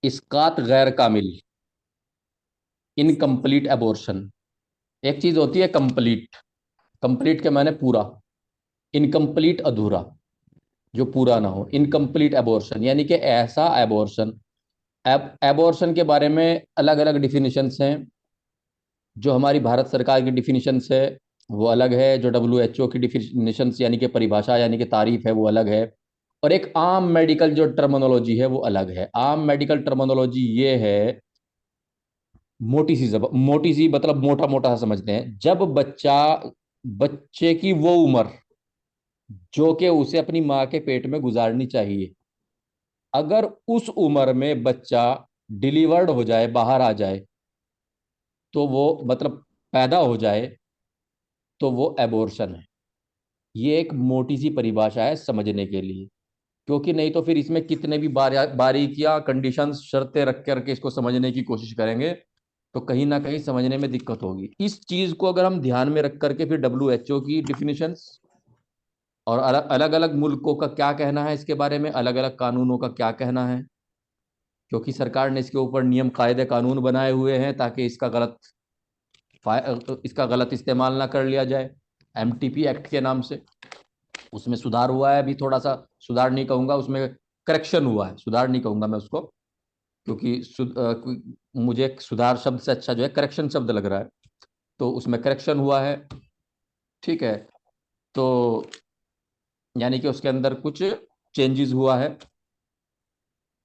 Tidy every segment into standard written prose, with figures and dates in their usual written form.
इस्कात गैर कामिल, incomplete abortion. एक चीज होती है कंप्लीट, कंप्लीट के माने पूरा, इनकम्प्लीट अधूरा, जो पूरा ना हो, इनकम्प्लीट एबॉर्शन यानी कि ऐसा एबॉर्शन। एबॉर्शन के बारे में अलग अलग डिफिनीशंस हैं। जो हमारी भारत सरकार की डिफिनीशंस है वो अलग है, जो WHO की डिफिनीशंस यानी कि परिभाषा यानी कि तारीफ है वो अलग है, और एक आम मेडिकल जो टर्मिनोलॉजी है वो अलग है। आम मेडिकल टर्मिनोलॉजी ये है, मोटी सी मतलब मोटा मोटा सा समझते हैं, जब बच्चे की वो उम्र जो कि उसे अपनी माँ के पेट में गुजारनी चाहिए, अगर उस उम्र में बच्चा डिलीवर्ड हो जाए, बाहर आ जाए, तो वो मतलब पैदा हो जाए, तो वो एबॉर्शन है। ये एक मोटी सी परिभाषा है समझने के लिए, क्योंकि नहीं तो फिर इसमें कितने भी बारीकियां, कंडीशंस, शर्तें रख करके इसको समझने की कोशिश करेंगे तो कहीं ना कहीं समझने में दिक्कत होगी। इस चीज को अगर हम ध्यान में रख करके फिर WHO की डिफिनीशंस और अलग अलग अलग मुल्कों का क्या कहना है इसके बारे में, अलग अलग कानूनों का क्या कहना है, क्योंकि सरकार ने इसके ऊपर नियम कायदे कानून बनाए हुए हैं ताकि इसका गलत इस्तेमाल ना कर लिया जाए। MTP एक्ट के नाम से उसमें सुधार हुआ है, अभी थोड़ा सा, सुधार नहीं कहूंगा, उसमें करेक्शन हुआ है, सुधार नहीं कहूंगा मैं उसको, क्योंकि मुझे सुधार शब्द से अच्छा जो है करेक्शन शब्द लग रहा है। तो उसमें करेक्शन हुआ है, ठीक है। तो यानी कि उसके अंदर कुछ चेंजेस हुआ है,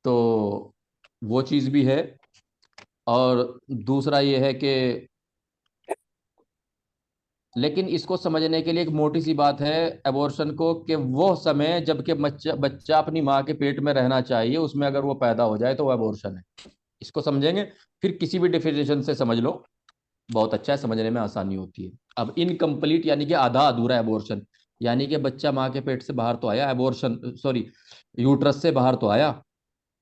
तो वो चीज़ भी है। और दूसरा ये है कि, लेकिन इसको समझने के लिए एक मोटी सी बात है एबॉर्शन को, कि वो समय जबकि बच्चा बच्चा अपनी माँ के पेट में रहना चाहिए, उसमें अगर वो पैदा हो जाए तो वो एबॉर्शन है। इसको समझेंगे, फिर किसी भी डेफिनेशन से समझ लो, बहुत अच्छा है, समझने में आसानी होती है। अब इनकम्प्लीट यानी कि आधा अधूरा एबॉर्शन, यानी कि बच्चा माँ के पेट से बाहर तो आया, एबॉर्शन सॉरी, यूट्रस से बाहर तो आया,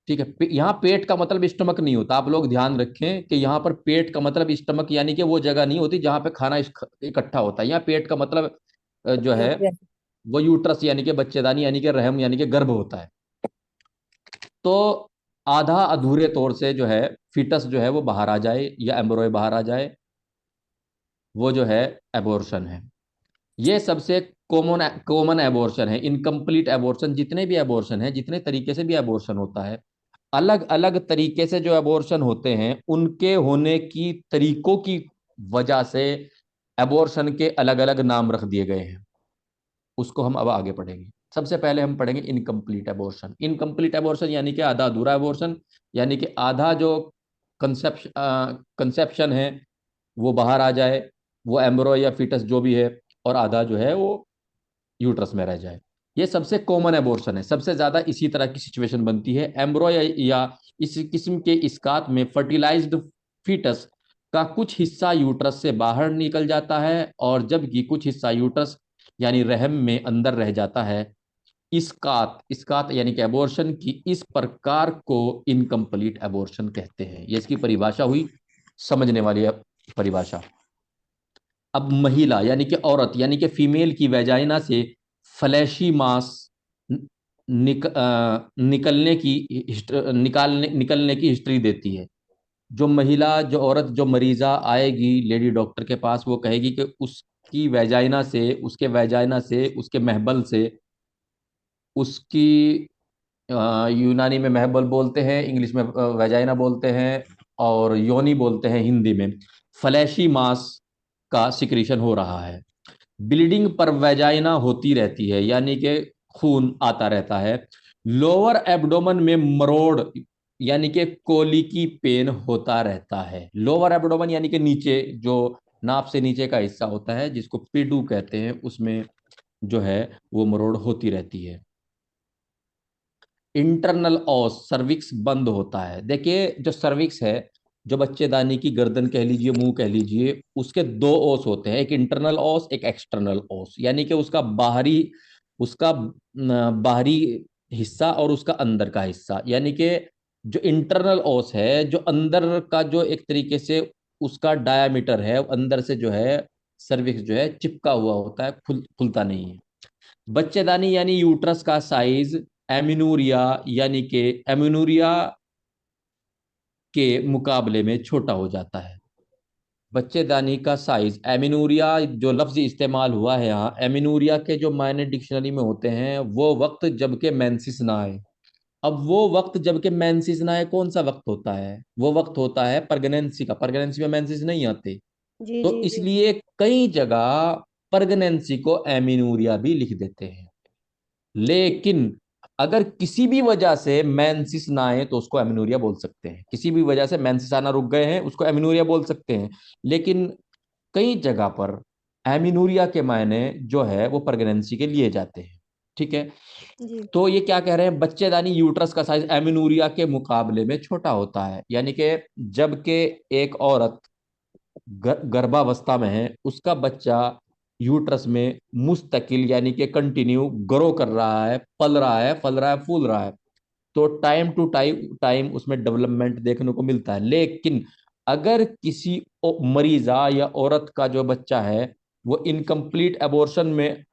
ठीक है। यहाँ पेट का मतलब स्टमक नहीं होता, आप लोग ध्यान रखें कि यहाँ पर पेट का मतलब स्टमक यानी कि वो जगह नहीं होती जहाँ पे खाना इकट्ठा होता है। यहाँ पेट का मतलब जो है वो यूट्रस यानी कि बच्चेदानी यानी कि रहम यानी कि गर्भ होता है। तो आधा अधूरे तौर से जो है फीटस जो है वो बाहर आ जाए या एम्ब्रॉय बाहर आ जाए, वो जो है एबॉर्शन है। ये सबसे कॉमन कॉमन एबॉर्शन है। इनकम्प्लीट एबॉर्शन, जितने भी एबॉर्शन है, जितने तरीके से भी एबॉर्शन होता है, अलग अलग तरीके से जो एबॉर्शन होते हैं उनके होने की तरीकों की वजह से एबॉर्शन के अलग अलग नाम रख दिए गए हैं। उसको हम अब आगे पढ़ेंगे। सबसे पहले हम पढ़ेंगे इनकम्प्लीट एबॉर्शन। इनकम्प्लीट एबॉर्शन यानी कि आधा अधूरा एबॉर्शन, यानी कि आधा जो कंसेप्शन है वो बाहर आ जाए, वो एम्ब्रो या फीटस जो भी है, और आधा जो है वो यूट्रस में रह जाए। ये सबसे कॉमन एबॉर्शन है। सबसे ज्यादा इसी तरह की सिचुएशन बनती है। एम्ब्रो या इस किस्म के इसकात में फर्टिलाइज्ड फीटस का कुछ हिस्सा यूट्रस से बाहर निकल जाता है, और जबकि कुछ हिस्सा यूट्रस यानी रहम में अंदर रह जाता है। इसकात इसकात यानी कि एबॉर्शन की इस प्रकार को इनकम्प्लीट एबॉर्शन कहते हैं। ये इसकी परिभाषा हुई, समझने वाली परिभाषा। अब महिला यानी कि औरत यानी कि फीमेल की वैजाइना से फ्लैशी मास निकलने की निकलने की हिस्ट्री देती है। जो महिला, जो औरत, जो मरीजा आएगी लेडी डॉक्टर के पास, वो कहेगी कि उसकी वैजाइना से, उसके वैजाइना से, उसके महबल से, उसकी यूनानी में महबल बोलते हैं, इंग्लिश में वैजाइना बोलते हैं, और योनी बोलते हैं हिंदी में, फ्लैशी मास का सिक्रीशन हो रहा है। ब्लीडिंग पर वैजाइना होती रहती है, यानी कि खून आता रहता है। लोअर एब्डोमेन में मरोड़ यानी कि कोलिकी पेन होता रहता है। लोअर एब्डोमेन यानी कि नीचे, जो नाप से नीचे का हिस्सा होता है जिसको पेडू कहते हैं, उसमें जो है वो मरोड़ होती रहती है। इंटरनल ऑस सर्विक्स बंद होता है। देखिए जो सर्विक्स है, जो बच्चेदानी की गर्दन कह लीजिए, मुंह कह लीजिए, उसके दो ओस होते हैं, एक इंटरनल ओस, एक एक्सटर्नल ओस, यानी कि उसका बाहरी हिस्सा और उसका अंदर का हिस्सा। यानी कि जो इंटरनल ओस है, जो अंदर का, जो एक तरीके से उसका डायामीटर है, अंदर से जो है सर्विक्स जो है चिपका हुआ होता है, खुलता नहीं है। बच्चेदानी यानी यूट्रस का साइज एमिनूरिया यानी कि एमिनूरिया के मुकाबले में छोटा हो जाता है। बच्चेदानी का साइज, एमिनूरिया जो लफ्ज इस्तेमाल हुआ है यहाँ, एमिनूरिया के जो मायने डिक्शनरी में होते हैं, वो वक्त जबकि मेंसिस ना आए। अब वो वक्त जबकि मेंसिस ना आए कौन सा वक्त होता है? वो वक्त होता है प्रेगनेंसी का। प्रेगनेंसी में मेंसिस नहीं आते, जी तो जी जी। इसलिए कई जगह प्रेगनेंसी को एमिनूरिया भी लिख देते हैं। लेकिन अगर किसी भी वजह से मेंसिस ना आए तो उसको एमिनूरिया बोल सकते हैं। किसी भी वजह से मेंसिस आना रुक गए हैं, उसको एमिनूरिया बोल सकते हैं। लेकिन कई जगह पर एमिनूरिया के मायने जो है वो प्रेगनेंसी के लिए जाते हैं। ठीक है। जी तो ये क्या कह रहे हैं, बच्चेदानी यूट्रस का साइज एमिनूरिया के मुकाबले में छोटा होता है, यानी कि जबकि एक औरत गर्भावस्था में है, उसका बच्चा यूट्रस में मुस्तकिल यानी कि कंटिन्यू ग्रो कर रहा है, पल रहा है, फल रहा है, फूल रहा है, तो टाइम टू टाइम टाइम उसमें डेवलपमेंट देखने को मिलता है। लेकिन अगर किसी मरीजा या औरत का जो बच्चा है वो इनकम्प्लीट एबॉर्शन में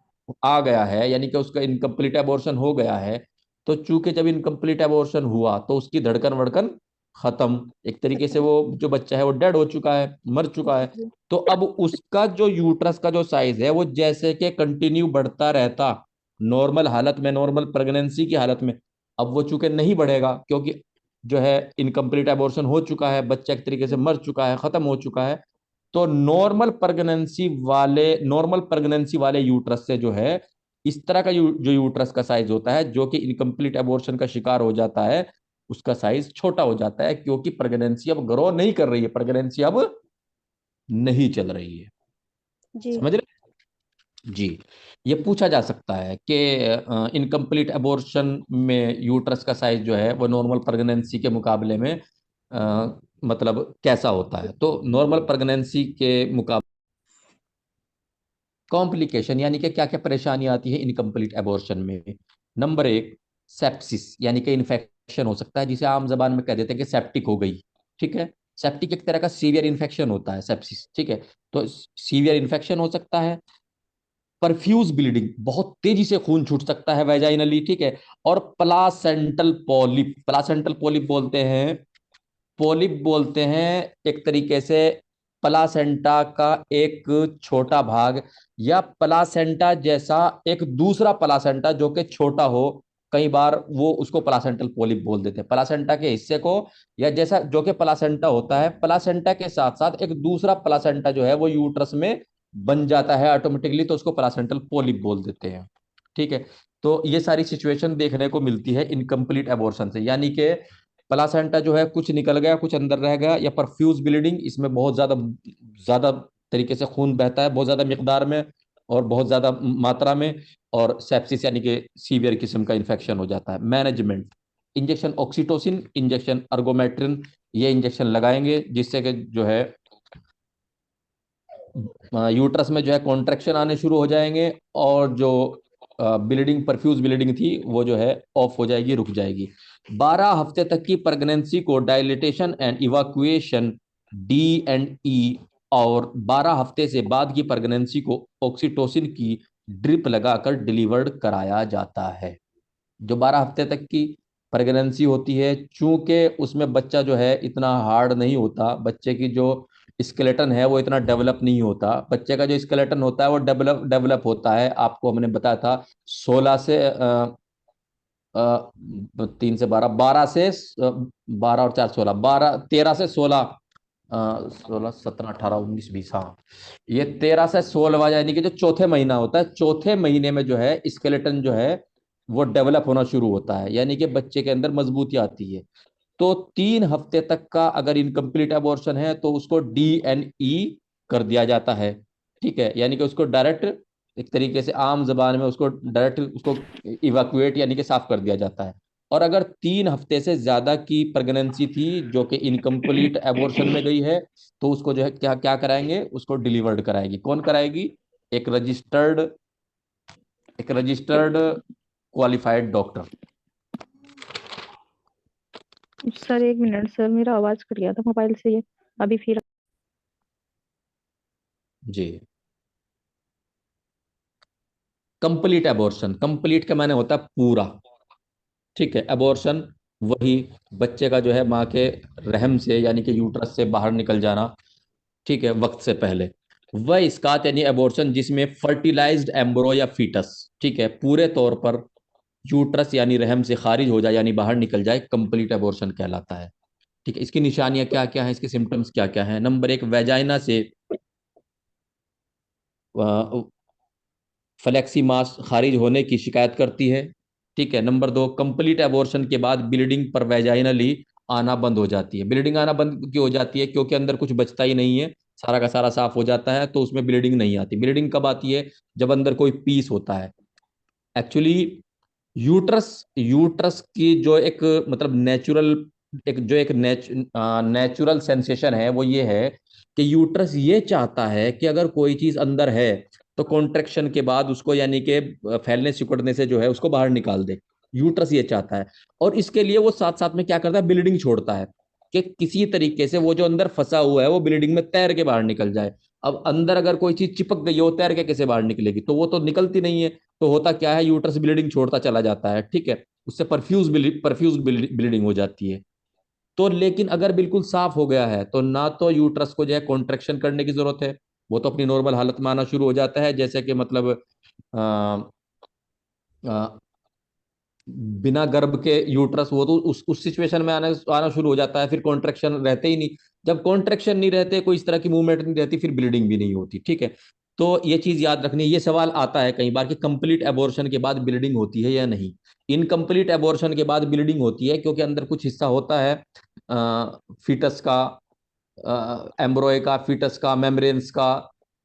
आ गया है, यानी कि उसका इनकम्प्लीट एबॉर्शन हो गया है, तो चूंकि जब इनकम्प्लीट एबॉर्शन हुआ तो उसकी धड़कन वड़कन खत्म, एक तरीके से खत्म। वो जो बच्चा है वो डेड हो चुका है, मर चुका जी है। जी। तो अब उसका जो यूट्रस का जो साइज है वो जैसे कि कंटिन्यू बढ़ता रहता नॉर्मल हालत में, नॉर्मल प्रेगनेंसी की हालत में, अब वो चूंकि नहीं बढ़ेगा क्योंकि जो है इनकम्प्लीट एबॉर्शन हो चुका है, बच्चा एक तरीके से मर चुका है, खत्म हो चुका है। तो नॉर्मल प्रेगनेंसी वाले यूट्रस से जो है इस तरह का जो यूट्रस का साइज होता है जो कि इनकम्प्लीट एबॉर्शन का शिकार हो जाता है, उसका साइज छोटा हो जाता है, क्योंकि प्रेगनेंसी अब ग्रो नहीं कर रही है, प्रेगनेंसी अब नहीं चल रही है। जी समझ रहे? जी। ये पूछा जा सकता है कि इनकम्प्लीट एबॉर्शन में यूट्रस का साइज जो है वो नॉर्मल प्रेगनेंसी के मुकाबले में मतलब कैसा होता है? तो नॉर्मल प्रेगनेंसी के मुकाबले कॉम्प्लिकेशन यानी कि क्या क्या परेशानी आती है इनकम्प्लीट एबॉर्शन में। नंबर एक, सेप्सिस यानी कि इन्फेक्शन हो सकता है, जिसे आम जबान में कह देते हैं कि सेप्टिक हो गई। ठीक है। सेप्टिक एक तरह का सीवियर इन्फेक्शन होता है सेप्सिस। ठीक है। तो सीवियर इन्फेक्शन हो सकता है। परफ्यूज ब्लीडिंग, बहुत तेजी से खून छूट सकता है वैजाइनली। ठीक है। और प्लासेंटल पॉलिप, प्लासेंटल पॉलिप बोलते हैं, पॉलिप बोलते हैं एक तरीके से प्लासेंटा का एक छोटा भाग, या प्लासेंटा जैसा एक दूसरा प्लासेंटा जो कि छोटा हो, कई बार वो उसको प्लासेंटल पॉलिप बोल देते हैं, प्लासेंटा के हिस्से को, या जैसा जो कि प्लासेंटा होता है, प्लासेंटा के साथ साथ एक दूसरा प्लासेंटा जो है वो यूट्रस में बन जाता है ऑटोमेटिकली, तो उसको प्लासेंटल पॉलिप बोल देते हैं। ठीक है। तो ये सारी सिचुएशन देखने को मिलती है इनकम्प्लीट एबॉर्शन से, यानी कि प्लासेंटा जो है कुछ निकल गया, कुछ अंदर रह गया, या परफ्यूज ब्लीडिंग, इसमें बहुत ज्यादा ज्यादा तरीके से खून बहता है, बहुत ज्यादा मिकदार में और बहुत ज्यादा मात्रा में। और सेप्सिस यानी कि सीवियर किस्म का इन्फेक्शन हो जाता है। Management, injection oxytocin, injection ergometrine, ये इंजेक्शन लगाएंगे जिससे कि जो है यूट्रस में जो है कॉन्ट्रेक्शन आने शुरू हो जाएंगे, और जो ब्लीडिंग, परफ्यूज ब्लीडिंग थी वो जो है ऑफ हो जाएगी, रुक जाएगी। 12 हफ्ते तक की प्रेगनेंसी को डायलिटेशन एंड इवाक्यूएशन, D&E, और 12 हफ्ते से बाद की प्रेगनेंसी को ऑक्सीटोसिन की ड्रिप लगाकर डिलीवर्ड कराया जाता है। जो 12 हफ्ते तक की प्रेगनेंसी होती है, चूंकि उसमें बच्चा जो है इतना हार्ड नहीं होता, बच्चे की जो स्केलेटन है वो इतना डेवलप नहीं होता, बच्चे का जो स्केलेटन होता है वो डेवलप डेवलप होता है, आपको हमने बताया था 16 से 3 से 12, 12 से 12 और 4 16, 13 से 16, 16 17 18 19 20, हाँ, ये 13 से 16 यानी कि जो चौथे महीना होता है, चौथे महीने में जो है स्केलेटन जो है वो डेवलप होना शुरू होता है, यानी कि बच्चे के अंदर मजबूती आती है। तो 3 हफ्ते तक का अगर इनकम्प्लीट एबॉर्शन है तो उसको D&E कर दिया जाता है। ठीक है। यानी कि उसको डायरेक्ट, एक तरीके से आम जबान में उसको डायरेक्ट उसको इवाक्यूएट यानी कि साफ कर दिया जाता है। और अगर 3 हफ्ते से ज्यादा की प्रेगनेंसी थी जो कि इनकम्प्लीट एबॉर्शन में गई है, तो उसको जो है क्या क्या कराएंगे, उसको डिलीवर्ड कराएगी। कौन कराएगी? एक रजिस्टर्ड एक रजिस्टर्ड क्वालिफाइड डॉक्टर। सर एक मिनट सर, मेरा आवाज कट गया था मोबाइल से ये, अभी फिर। जी। कंप्लीट एबॉर्शन, कंप्लीट का माने होता है पूरा। ठीक है। एबॉर्शन वही बच्चे का जो है माँ के रहम से यानी कि यूट्रस से बाहर निकल जाना, ठीक है, वक्त से पहले, वह इसकात यानी एबॉर्शन जिसमें फर्टिलाइज्ड एम्ब्रो या फीटस, ठीक है, पूरे तौर पर यूट्रस यानी रहम से खारिज हो जाए यानी बाहर निकल जाए, कंप्लीट एबॉर्शन कहलाता है। ठीक है, इसकी निशानियां क्या क्या हैं, इसके सिम्टम्स क्या क्या हैं? नंबर एक, वेजाइना से फ्लेक्सी मास खारिज होने की शिकायत करती है। ठीक है, नंबर दो, कंप्लीट एबॉर्शन के बाद ब्लीडिंग पर वेजाइनली आना बंद हो जाती है। ब्लीडिंग आना बंद क्यों हो जाती है? क्योंकि अंदर कुछ बचता ही नहीं है, सारा का सारा साफ हो जाता है, तो उसमें ब्लीडिंग नहीं आती। ब्लीडिंग कब आती है? जब अंदर कोई पीस होता है। एक्चुअली यूट्रस यूट्रस की जो एक मतलब नेचुरल एक नेचुरल सेंसेशन है वो ये है कि यूट्रस ये चाहता है कि अगर कोई चीज अंदर है तो कॉन्ट्रेक्शन के बाद उसको यानी कि फैलने सिकुड़ने से जो है उसको बाहर निकाल दे। यूट्रस ये चाहता है, और इसके लिए वो साथ साथ में क्या करता है, ब्लीडिंग छोड़ता है कि किसी तरीके से वो जो अंदर फंसा हुआ है वो ब्लीडिंग में तैर के बाहर निकल जाए। अब अंदर अगर कोई चीज चिपक गई हो, तैर के कैसे बाहर निकलेगी? तो वो तो निकलती नहीं है। तो होता क्या है, यूट्रस ब्लीडिंग छोड़ता चला जाता है, ठीक है, उससे परफ्यूज ब्लीडिंग हो जाती है। तो लेकिन अगर बिल्कुल साफ हो गया है तो ना तो यूट्रस को जो है कॉन्ट्रेक्शन करने की जरूरत है, वो तो अपनी नॉर्मल हालत में आना शुरू हो जाता है, जैसे कि मतलब आ, आ, बिना गर्भ के यूट्रस, वो तो उस सिचुएशन में आना आना शुरू हो जाता है, फिर कॉन्ट्रेक्शन रहते ही नहीं। जब कॉन्ट्रेक्शन नहीं रहते, कोई इस तरह की मूवमेंट नहीं रहती, फिर ब्लीडिंग भी नहीं होती। ठीक है, तो ये चीज याद रखनी है। ये सवाल आता है कई बार कि कंप्लीट एबॉर्शन के बाद ब्लीडिंग होती है या नहीं। इनकम्प्लीट एबॉर्शन के बाद ब्लीडिंग होती है क्योंकि अंदर कुछ हिस्सा होता है फीटस का, एम्ब्रॉय का, फीटस का, मेम्ब्रेन्स का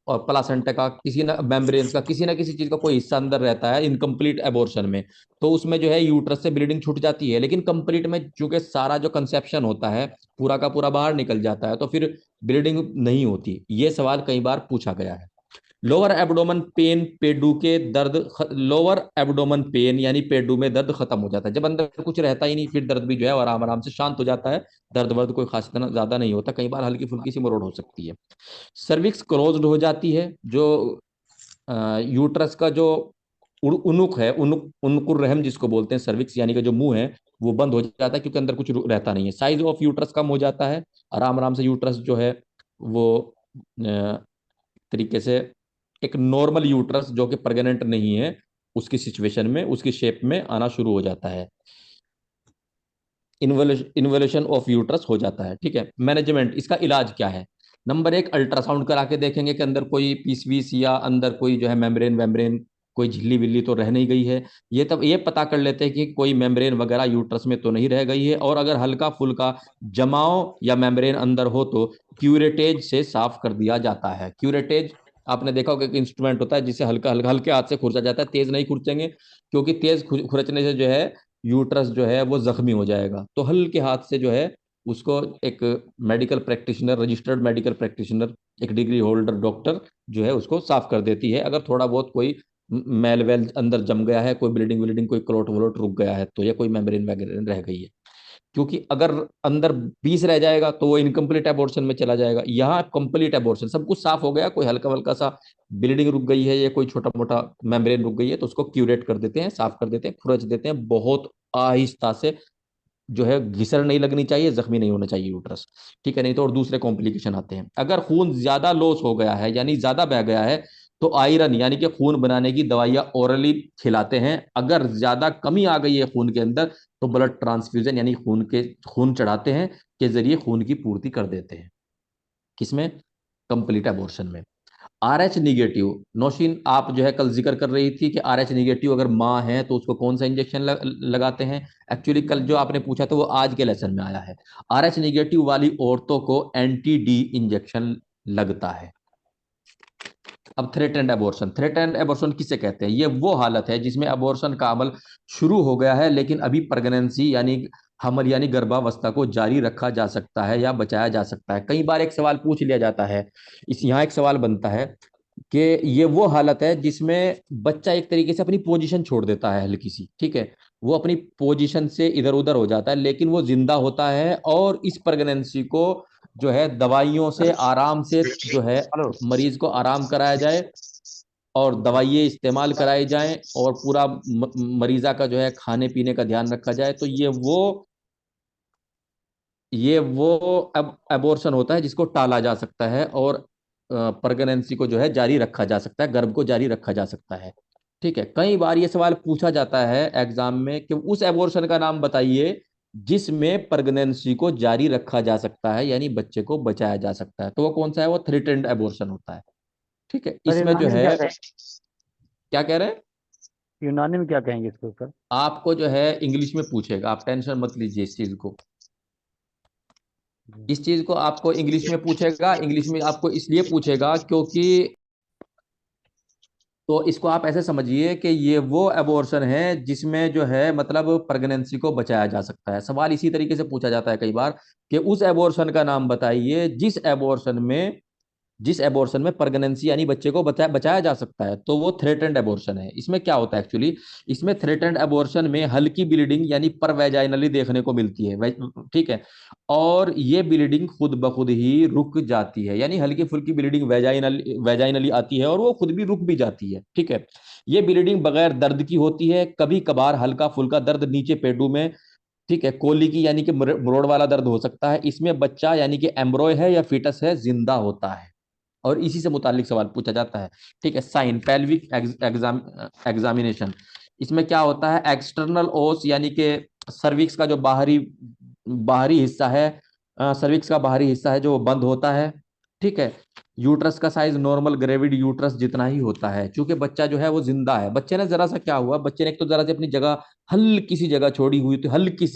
और प्लासेंटा का, किसी ना मेम्ब्रेन्स का, किसी ना किसी चीज का कोई हिस्सा अंदर रहता है इनकम्प्लीट एबॉर्शन में। तो उसमें जो है यूट्रस से ब्लीडिंग छूट जाती है, लेकिन कंप्लीट में चूंकि सारा जो कंसेप्शन होता है पूरा का पूरा बाहर निकल जाता है, तो फिर ब्लीडिंग नहीं होती। ये सवाल कई बार पूछा गया है। लोअर एब्डोमन पेन, पेडू के दर्द लोअर एब्डोमन पेन यानी पेडू में दर्द खत्म हो जाता है। जब अंदर कुछ रहता ही नहीं, फिर दर्द भी जो है आराम आराम से शांत हो जाता है। दर्द वर्द कोई खास इतना ज्यादा नहीं होता, कई बार हल्की फुल्की सी मरोड़ हो सकती है। सर्विक्स क्लोज्ड हो जाती है, जो यूट्रस का जो उनुक है, उनुकुर रहम जिसको बोलते हैं, सर्विक्स यानी कि जो मुंह है, वो बंद हो जाता है क्योंकि अंदर कुछ रहता नहीं है। साइज ऑफ यूट्रस कम हो जाता है, आराम आराम से यूट्रस जो है वो तरीके से एक नॉर्मल यूट्रस जो कि प्रेग्नेंट नहीं है उसकी सिचुएशन में, उसकी शेप में आना शुरू हो जाता है। इन्वोल्यूशन ऑफ यूट्रस हो जाता है। ठीक है, मैनेजमेंट, इसका इलाज क्या है? नंबर एक, अल्ट्रासाउंड करा के देखेंगे कि अंदर कोई पीस वीस या अंदर कोई जो है मेम्ब्रेन वेम्ब्रेन, कोई झिल्ली विल्ली तो रह नहीं गई है। ये तब ये पता कर लेते हैं कि कोई मेम्ब्रेन वगैरह यूट्रस में तो नहीं रह गई है, और अगर हल्का फुल्का जमाव या मेम्ब्रेन अंदर हो तो क्यूरेटेज से साफ कर दिया जाता है। क्यूरेटेज आपने देखा होगा कि इंस्ट्रूमेंट होता है जिससे हल्का हल्का हल्के हाथ से खुरचा जाता है, तेज नहीं खुरचेंगे क्योंकि तेज खुरचने से जो है यूट्रस जो है वो जख्मी हो जाएगा। तो हल्के हाथ से जो है उसको एक medical practitioner, registered medical practitioner, एक डिग्री होल्डर डॉक्टर जो है उसको साफ कर देती है। अगर थोड़ा बहुत कोई मैल वैल अंदर जम गया है, कोई ब्लीडिंग व्लीडिंग, कोई क्लोट व्लोट रुक गया है तो, या कोई मेम्ब्रेन वगैरह रह गई है, क्योंकि अगर अंदर 20 रह जाएगा तो वो इनकम्प्लीट एबॉर्शन में चला जाएगा। यहाँ कंप्लीट एबॉर्शन, सब कुछ साफ हो गया, कोई हल्का हल्का सा ब्लीडिंग रुक गई है या कोई छोटा मोटा मेम्ब्रेन रुक गई है तो उसको क्यूरेट कर देते हैं, साफ कर देते हैं, खुरच देते हैं बहुत आहिस्ता से, जो है घिसर नहीं लगनी चाहिए, जख्मी नहीं होना चाहिए यूट्रस। ठीक है, नहीं तो और दूसरे कॉम्प्लिकेशन आते हैं। अगर खून ज्यादा लॉस हो गया है यानी ज्यादा बह गया है तो आयरन यानी कि खून बनाने की दवाइयां ओरली खिलाते हैं। अगर ज्यादा कमी आ गई है खून के अंदर तो ब्लड ट्रांसफ्यूजन यानी खून चढ़ाते हैं, के जरिए खून की पूर्ति कर देते हैं। किसमें? कंप्लीट एबॉर्शन में। आर एच निगेटिव, नौशीन आप जो है कल जिक्र कर रही थी कि आर एच निगेटिव अगर माँ है तो उसको कौन सा इंजेक्शन लगाते हैं? एक्चुअली कल जो आपने पूछा था वो आज के लेसन में आया है। आर एच निगेटिव वाली औरतों को एंटी डी इंजेक्शन लगता है। अब थ्रेटेंड एबॉर्शन, थ्रेटेंड एबॉर्शन किसे कहते हैं? ये वो हालत है जिसमें एबॉर्शन का अमल शुरू हो गया है लेकिन अभी प्रेगनेंसी यानी हमल यानी गर्भावस्था को जारी रखा जा सकता है या बचाया जा सकता है। कई बार एक सवाल पूछ लिया जाता है, इस यहाँ एक सवाल बनता है कि ये वो हालत है जिसमें बच्चा एक तरीके से अपनी पोजीशन छोड़ देता है हल्की सी, ठीक है, वो अपनी पोजीशन से इधर उधर हो जाता है लेकिन वो जिंदा होता है, और इस प्रेगनेंसी को जो है दवाइयों से आराम से जो है हेलो। मरीज को आराम कराया जाए और दवाइयाँ इस्तेमाल कराई जाएं और पूरा मरीजा का जो है खाने पीने का ध्यान रखा जाए, तो ये वो ये वो अब एबॉर्शन होता है जिसको टाला जा सकता है, और प्रेगनेंसी को जो है जारी रखा जा सकता है, गर्भ को जारी रखा जा सकता है। ठीक है, कई बार ये सवाल पूछा जाता है एग्जाम में कि उस एबॉर्शन का नाम बताइए जिसमें प्रेगनेंसी को जारी रखा जा सकता है, यानी बच्चे को बचाया जा सकता है। तो वो कौन सा है? वो थ्रेटेंड एबॉर्शन होता है। ठीक है, सर इसमें जो यूनानी में है, क्या कहेंगे? क्या कह रहे हैं? यूनानी में क्या कहेंगे इसको सर? आपको जो है इंग्लिश में पूछेगा, आप टेंशन मत लीजिए इस चीज को। जी। इस चीज को आपको इंग्लिश में पूछेगा, इंग्लिश में आपको इसलिए पूछेगा क्योंकि, तो इसको आप ऐसे समझिए कि ये वो एबॉर्शन है जिसमें जो है मतलब प्रेगनेंसी को बचाया जा सकता है। सवाल इसी तरीके से पूछा जाता है कई बार कि उस एबॉर्शन का नाम बताइए जिस एबॉर्शन में प्रेगनेंसी यानी बच्चे को बचाया जा सकता है, तो वो थ्रेटेंड एबॉर्शन है। इसमें क्या होता है एक्चुअली, इसमें थ्रेटेंड एबॉर्शन में हल्की ब्लीडिंग यानी पर वैजाइनली देखने को मिलती है। ठीक है, और ये ब्लीडिंग खुद ब खुद ही रुक जाती है, यानी हल्की फुल्की ब्लीडिंग वैजाइनली आती है और वो खुद भी रुक भी जाती है। ठीक है, ये ब्लीडिंग बगैर दर्द की होती है, कभी कभार हल्का फुल्का दर्द नीचे पेटू में, ठीक है, कोली की यानी कि मरोड़ वाला दर्द हो सकता है। इसमें बच्चा यानी कि एम्ब्रॉय है या फीटस है जिंदा होता है, और इसी से मुतालिक सवाल पूछा जाता है। ठीक है, साइन पेल्विक एग्जामिनेशन, इसमें क्या होता है, एक्सटर्नल ओस यानी कि सर्विक्स का जो बाहरी बाहरी हिस्सा है, सर्विक्स का बाहरी हिस्सा है जो बंद होता है। ठीक है, यूट्रस का साइज नॉर्मल ग्रेविड यूट्रस जितना ही होता है, क्योंकि बच्चा जो है वो जिंदा है। बच्चे ने जरा सा क्या हुआ, बच्चे ने एक तो जरा सी अपनी जगह, हल्की सी जगह छोड़ी हुई, तो हल्की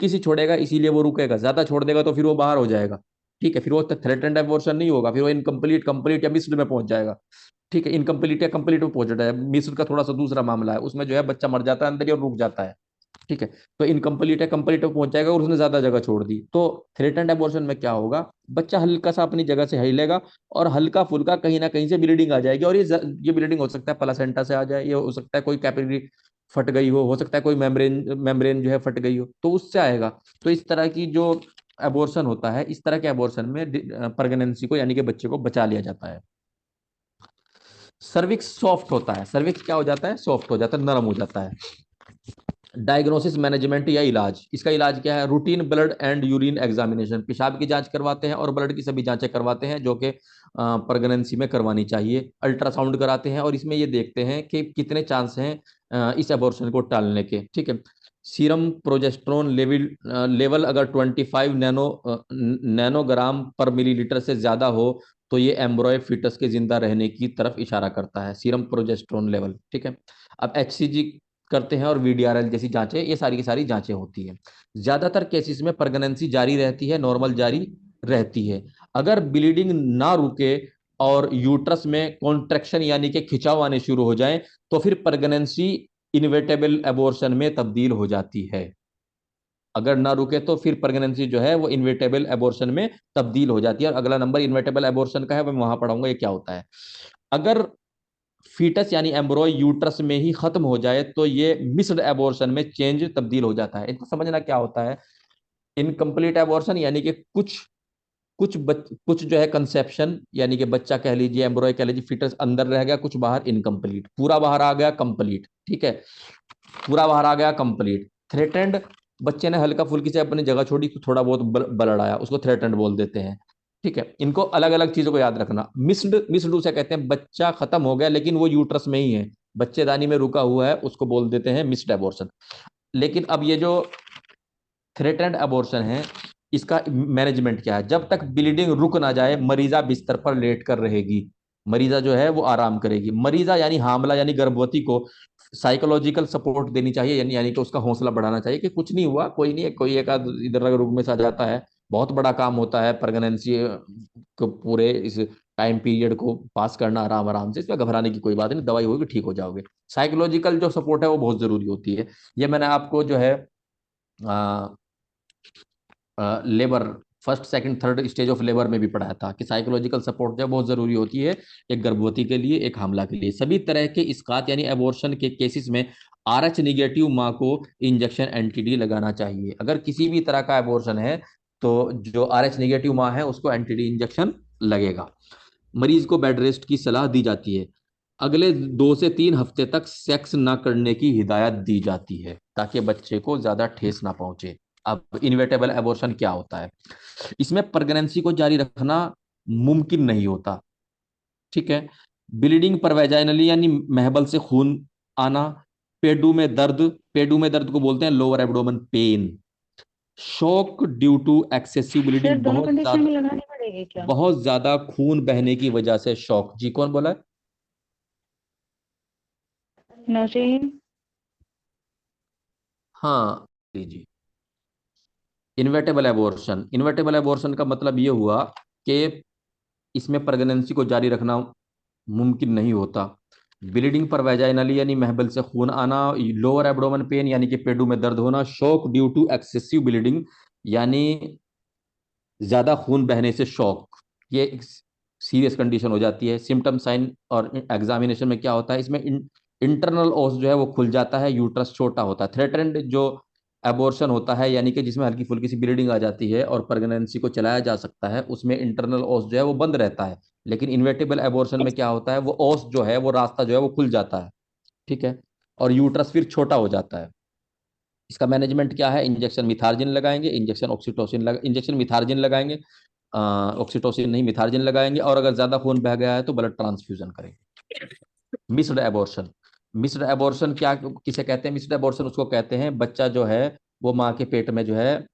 सी छोड़ेगा, इसीलिए वो रुकेगा। ज्यादा छोड़ देगा तो फिर वो बाहर हो जाएगा। ठीक है, फिर वो थ्रेटेंड एबॉर्शन नहीं होगा, फिर वो इनकम्प्लीट, कंप्लीट या मिस्ड में पहुंच जाएगा। ठीक है, इनकम्प्लीट या कंप्लीट में पहुंच जाता है। मिस्ड का थोड़ा सा दूसरा मामला है, उसमें जो है बच्चा मर जाता है अंदर ही और रुक जाता है। ठीक है, तो इनकम्प्लीट है, कंप्लीट में पहुंच जाएगा और उसने ज्यादा जगह छोड़ दी। तो थ्रेटेंड एबॉर्शन में क्या होगा, बच्चा हल्का सा अपनी जगह से हिलेगा और हल्का फुल्का कहीं ना कहीं से ब्लीडिंग आ जाएगी, और ये ब्लीडिंग हो सकता है प्लासेंटा से आ जाए, ये हो सकता है कोई कैपिलरी फट गई हो सकता है कोई मेम्ब्रेन मेम्ब्रेन जो है फट गई हो, तो उससे आएगा। तो इस तरह की जो एबॉर्शन होता है, इस तरह के एबॉर्शन में प्रेगनेंसी को यानी कि बच्चे को बचा लिया जाता है। सर्विक्स सॉफ्ट होता है, सर्विक्स क्या हो जाता है, सॉफ्ट हो जाता है, नरम हो जाता है। डायग्नोसिस मैनेजमेंट या इलाज, इसका इलाज क्या है, routine blood and urine examination, पेशाब की जांच करवाते हैं और ब्लड की सभी जांचें करवाते हैं जो कि प्रेगनेंसी में करवानी चाहिए। अल्ट्रासाउंड कराते हैं और इसमें ये देखते हैं कि कितने चांस हैं इस एबॉर्शन को टालने के। ठीक है, सीरम प्रोजेस्टेरोन लेवल अगर 25 नैनोग्राम पर मिलीलीटर से ज्यादा हो तो ये एम्ब्रॉय फिटस के जिंदा रहने की तरफ इशारा करता है, सीरम प्रोजेस्टेरोन लेवल। ठीक है, अब एचसीजी करते हैं और वीडीआरएल जैसी जांचें, ये सारी की सारी जांचें होती हैं। ज्यादातर केसेस में प्रेगनेंसी जारी रहती है, नॉर्मल जारी रहती है। अगर ब्लीडिंग ना रुके और यूट्रस में कॉन्ट्रेक्शन यानी कि खिंचाव आने शुरू हो जाए तो फिर प्रेगनेंसी इनवेटेबल एबॉर्शन में तब्दील हो जाती है। अगर ना रुके तो फिर प्रेगनेंसी जो है वो इनवेटेबल एबॉर्शन में तब्दील हो जाती है। और अगला नंबर इनवेटेबल एबॉर्शन का है, मैं वहां पढ़ाऊंगा ये क्या होता है। अगर फीटस यानी एम्ब्रॉय यूट्रस में ही खत्म हो जाए तो ये मिस्ड एबॉर्शन में चेंज तब्दील हो जाता है। इनको समझना क्या होता है, इनकम्प्लीट एबॉर्शन यानी कि कुछ जो है कंसेप्शन यानी कि बच्चा कह लीजिए, एम्ब्रॉय कह लीजिए, फीटस अंदर रह गया, कुछ बाहर इनकम्प्लीट, पूरा बाहर आ गया कंप्लीट। ठीक है, पूरा बाहर आ गया कंप्लीट। थ्रेटेंड, बच्चे ने हल्का फुल्की से अपनी जगह छोड़ी तो थोड़ा बहुत ब्लड आया, उसको थ्रेटेंड बोल देते हैं। ठीक है, इनको अलग अलग चीजों को याद रखना। मिस्ड उसे कहते हैं बच्चा खत्म हो गया लेकिन वो यूट्रस में ही है, बच्चेदानी में रुका हुआ है, उसको बोल देते हैं मिस्ड एबॉर्शन। लेकिन अब ये जो थ्रेटेंड एबॉर्शन है, इसका मैनेजमेंट क्या है, जब तक ब्लीडिंग रुक ना जाए मरीजा बिस्तर पर लेट कर रहेगी, मरीजा जो है वो आराम करेगी। मरीजा यानी हामला यानी गर्भवती को साइकोलॉजिकल सपोर्ट देनी चाहिए, यानी यानी कि उसका हौसला बढ़ाना चाहिए कि कुछ नहीं हुआ, कोई नहीं, कोई एक आध इधर रुक में से आ जाता है, बहुत बड़ा काम होता है प्रेगनेंसी को पूरे इस टाइम पीरियड को पास करना आराम आराम से, इसमें घबराने की कोई बात नहीं, दवाई होगी ठीक हो जाओगे। साइकोलॉजिकल जो सपोर्ट है वो बहुत जरूरी होती है। ये मैंने आपको जो है labour first second third stage of labour में भी पढ़ाया था कि साइकोलॉजिकल सपोर्ट जो है बहुत जरूरी होती है एक गर्भवती के लिए, एक हमला के लिए। सभी तरह के इसकात यानी एबॉर्शन के केसेस में आरएच निगेटिव माँ को इंजेक्शन एंटीडी लगाना चाहिए। अगर किसी भी तरह का एबॉर्शन है तो जो आरएच निगेटिव माँ है उसको एंटीडी इंजेक्शन लगेगा। मरीज को बेड रेस्ट की सलाह दी जाती है। अगले 2 से 3 हफ्ते तक सेक्स ना करने की हिदायत दी जाती है ताकि बच्चे को ज्यादा ठेस ना पहुंचे। अब इनविटेबल एबॉर्शन क्या होता है? इसमें प्रेगनेंसी को जारी रखना मुमकिन नहीं होता, ठीक है। ब्लीडिंग पर वैजाइनली यानी महबल से खून आना, पेडू में दर्द, पेडू में दर्द को बोलते हैं lower abdomen pain, shock due to excessive सर ब्लीडिंग, दोनों कंडीशन में लगानी पड़ेगी क्या? बहुत ज्यादा खून बहने की वजह से शॉक। जी कौन बोला है? नौशीन। हाँ जी जी। इन्वर्टेबल एबॉर्शन का मतलब ये हुआ कि इसमें प्रेगनेंसी को जारी रखना मुमकिन नहीं होता, ब्लीडिंग पर वैजाइनली यानी महबल से खून आना, लोअर एब्डोमेन पेन यानी कि पेडू में दर्द होना, shock due to excessive bleeding यानी ज्यादा खून बहने से शॉक, ये एक सीरियस कंडीशन हो जाती है। सिम्टम साइन और एग्जामिनेशन में क्या होता है, इसमें इंटरनल ओस जो है वो खुल जाता है, यूट्रस छोटा होता है। थ्रेटन्ड जो एबॉर्शन होता है यानी कि जिसमें हल्की फुल्की सी ब्लीडिंग आ जाती है और प्रेगनेंसी को चलाया जा सकता है, उसमें इंटरनल ओस जो है वो बंद रहता है। लेकिन इन्वेटेबल एबॉर्शन में क्या होता है, वो ओस जो है वो रास्ता जो है वो खुल जाता है, ठीक है, और यूट्रस फिर छोटा हो जाता है। इसका मैनेजमेंट क्या है? इंजेक्शन मिथार्जिन लगाएंगे, इंजेक्शन ऑक्सीटोसिन इंजेक्शन मिथार्जिन लगाएंगे, ऑक्सीटोसिन नहीं मिथार्जिन लगाएंगे, और अगर ज्यादा खून बह गया है तो ब्लड ट्रांसफ्यूजन करेंगे। मिस्ड एबॉर्शन, मिस्ड एबॉर्शन क्या किसे कहते हैं? मिस्ड एबॉर्शन उसको कहते हैं बच्चा जो है वो माँ के पेट में जो है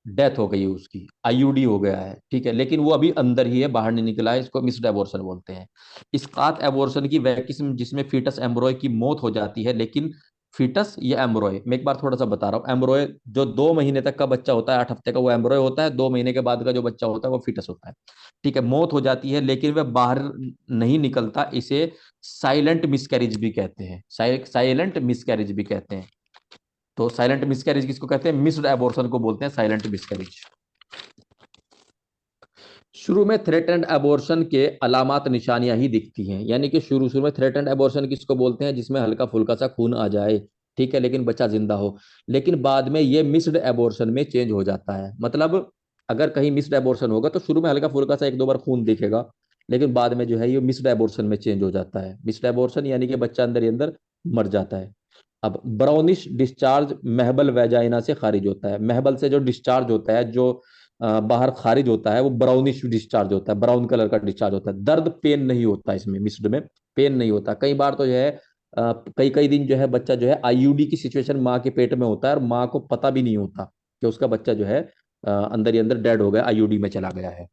डेथ हो गई है, उसकी आईयूडी हो गया है, ठीक है, लेकिन वो अभी अंदर ही है, बाहर नहीं निकला है, इसको मिस्ड एबॉर्शन बोलते हैं। इसकात एबॉर्शन की वह किस्म जिसमें फीटस एम्ब्रॉय की मौत हो जाती है, लेकिन फीटस या एम्ब्रॉय, मैं एक बार थोड़ा सा बता रहा हूँ, एम्ब्रॉय जो 2 महीने तक का बच्चा होता है, 8 हफ्ते का, वो एम्ब्रॉय होता है, 2 महीने के बाद का जो बच्चा होता है वो फीटस होता है, ठीक है। मौत हो जाती है लेकिन वह बाहर नहीं निकलता, इसे साइलेंट मिसकैरेज भी कहते हैं, साइलेंट मिसकैरेज भी कहते हैं। तो साइलेंट मिसकैरेज किसको कहते हैं? मिस्ड एबॉर्शन को बोलते हैं साइलेंट मिसकैरेज। शुरू में थ्रेटेंड एबॉर्शन के अलामात निशानियां ही दिखती हैं, यानी कि शुरू शुरू में थ्रेटेंड एबॉर्शन किसको बोलते हैं? जिसमें हल्का फुल्का सा खून आ जाए, ठीक है, लेकिन बच्चा जिंदा हो। लेकिन बाद में ये मिस्ड एबॉर्शन में चेंज हो जाता है। मतलब अगर कहीं मिस्ड एबॉर्शन होगा तो शुरू में हल्का फुल्का सा 1-2 बार खून दिखेगा, लेकिन बाद में जो है ये मिस्ड एबॉर्शन में चेंज हो जाता है। मिस्ड एबॉर्शन यानी कि बच्चा अंदर ही अंदर मर जाता है। अब ब्राउनिश डिस्चार्ज महबल वैजाइना से खारिज होता है, महबल से जो डिस्चार्ज होता है, जो बाहर खारिज होता है, वो ब्राउनिश डिस्चार्ज होता है, ब्राउन कलर का डिस्चार्ज होता है। दर्द पेन नहीं होता इसमें, मिस्ड में पेन नहीं होता। कई बार तो जो है कई कई दिन जो है बच्चा जो है आईयूडी की सिचुएशन माँ के पेट में होता है और माँ को पता भी नहीं होता कि उसका बच्चा जो है अंदर ही अंदर डेड हो गया, आईयूडी में चला गया है।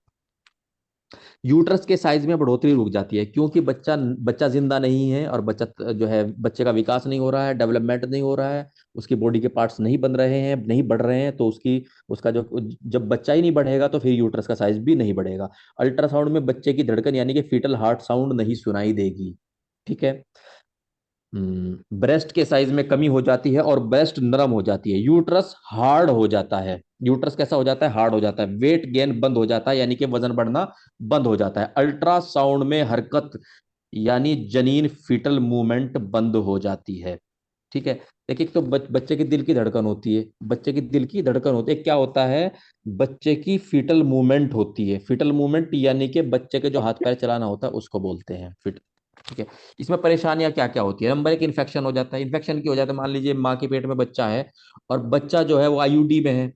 यूट्रस के साइज में बढ़ोतरी रुक जाती है क्योंकि बच्चा बच्चा जिंदा नहीं है और बच्चा जो है बच्चे का विकास नहीं हो रहा है, डेवलपमेंट नहीं हो रहा है, उसकी बॉडी के पार्ट्स नहीं बन रहे हैं, नहीं बढ़ रहे हैं, तो उसकी उसका जो जब बच्चा ही नहीं बढ़ेगा तो फिर यूट्रस का साइज भी नहीं बढ़ेगा। अल्ट्रासाउंड में बच्चे की धड़कन यानी कि फीटल हार्ट साउंड नहीं सुनाई देगी, ठीक है। ब्रेस्ट के साइज में कमी हो जाती है और ब्रेस्ट नरम हो जाती है, यूट्रस हार्ड हो जाता है। यूट्रस कैसा हो जाता है? हार्ड हो जाता है। वेट गेन बंद हो जाता है यानी कि वजन बढ़ना बंद हो जाता है। अल्ट्रासाउंड में हरकत यानी जनीन फीटल मूवमेंट बंद हो जाती है, ठीक है। देखिए, तो बच्चे के दिल की धड़कन होती है, बच्चे की दिल की धड़कन होती है, क्या होता है? बच्चे की फीटल मूवमेंट होती है। फीटल मूवमेंट यानी कि बच्चे के जो हाथ पैर चलाना होता है उसको बोलते हैं फिट, ठीक है। इसमें परेशानियां क्या क्या होती है? नंबर एक, इन्फेक्शन हो जाता है। इन्फेक्शन की हो जाता है, मान लीजिए माँ के पेट में बच्चा है और बच्चा जो है वो आईयूडी में है,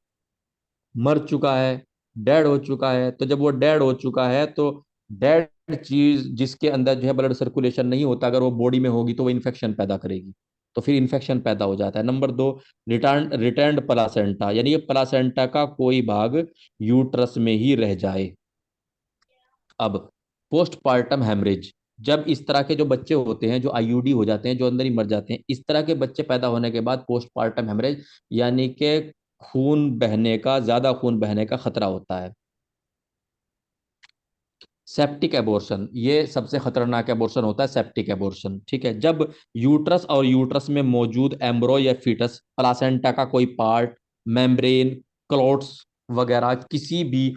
मर चुका है, डेड हो चुका है, तो जब वो डेड हो चुका है तो डेड चीज जिसके अंदर जो है ब्लड सर्कुलेशन नहीं होता, अगर वो बॉडी में होगी तो वो इन्फेक्शन पैदा करेगी, तो फिर इन्फेक्शन पैदा हो जाता है। नंबर दो, रिटर्न प्लासेंटा, यानी ये प्लासेंटा का कोई भाग यूट्रस में ही रह जाए। अब पोस्टपार्टम हेमरेज, जब इस तरह के जो बच्चे होते हैं जो आईयूडी हो जाते हैं, जो अंदर ही मर जाते हैं, इस तरह के बच्चे पैदा होने के बाद पोस्टपार्टम हेमरेज यानी कि खून बहने का, ज्यादा खून बहने का खतरा होता है। सेप्टिक एबॉर्शन, ये सबसे खतरनाक एबॉर्शन होता है, सेप्टिक एबॉर्शन, ठीक है। जब यूट्रस और यूट्रस में मौजूद एम्ब्रो या फीटस, प्लासेंटा का कोई पार्ट, मेम्ब्रेन, क्लोट्स वगैरह किसी भी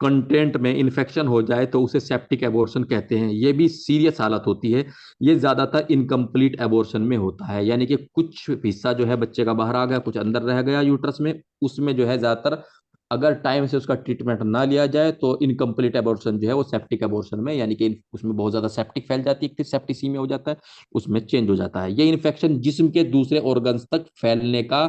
कंटेंट में इन्फेक्शन हो जाए तो उसे सेप्टिक एबॉर्शन कहते हैं। ये भी सीरियस हालत होती है। ये ज्यादातर इनकम्प्लीट एबॉर्शन में होता है, यानी कि कुछ हिस्सा जो है बच्चे का बाहर आ गया, कुछ अंदर रह गया यूट्रस में, उसमें जो है ज्यादातर अगर टाइम से उसका ट्रीटमेंट ना लिया जाए तो इनकम्प्लीट एबॉर्शन जो है वो सेप्टिक एबॉर्शन में, यानी कि उसमें बहुत ज्यादा सेप्टिक फैल जाती है, सेप्टिसीमिया हो जाता है, उसमें चेंज हो जाता है। ये इन्फेक्शन जिस्म के दूसरे ऑर्गन्स तक फैलने का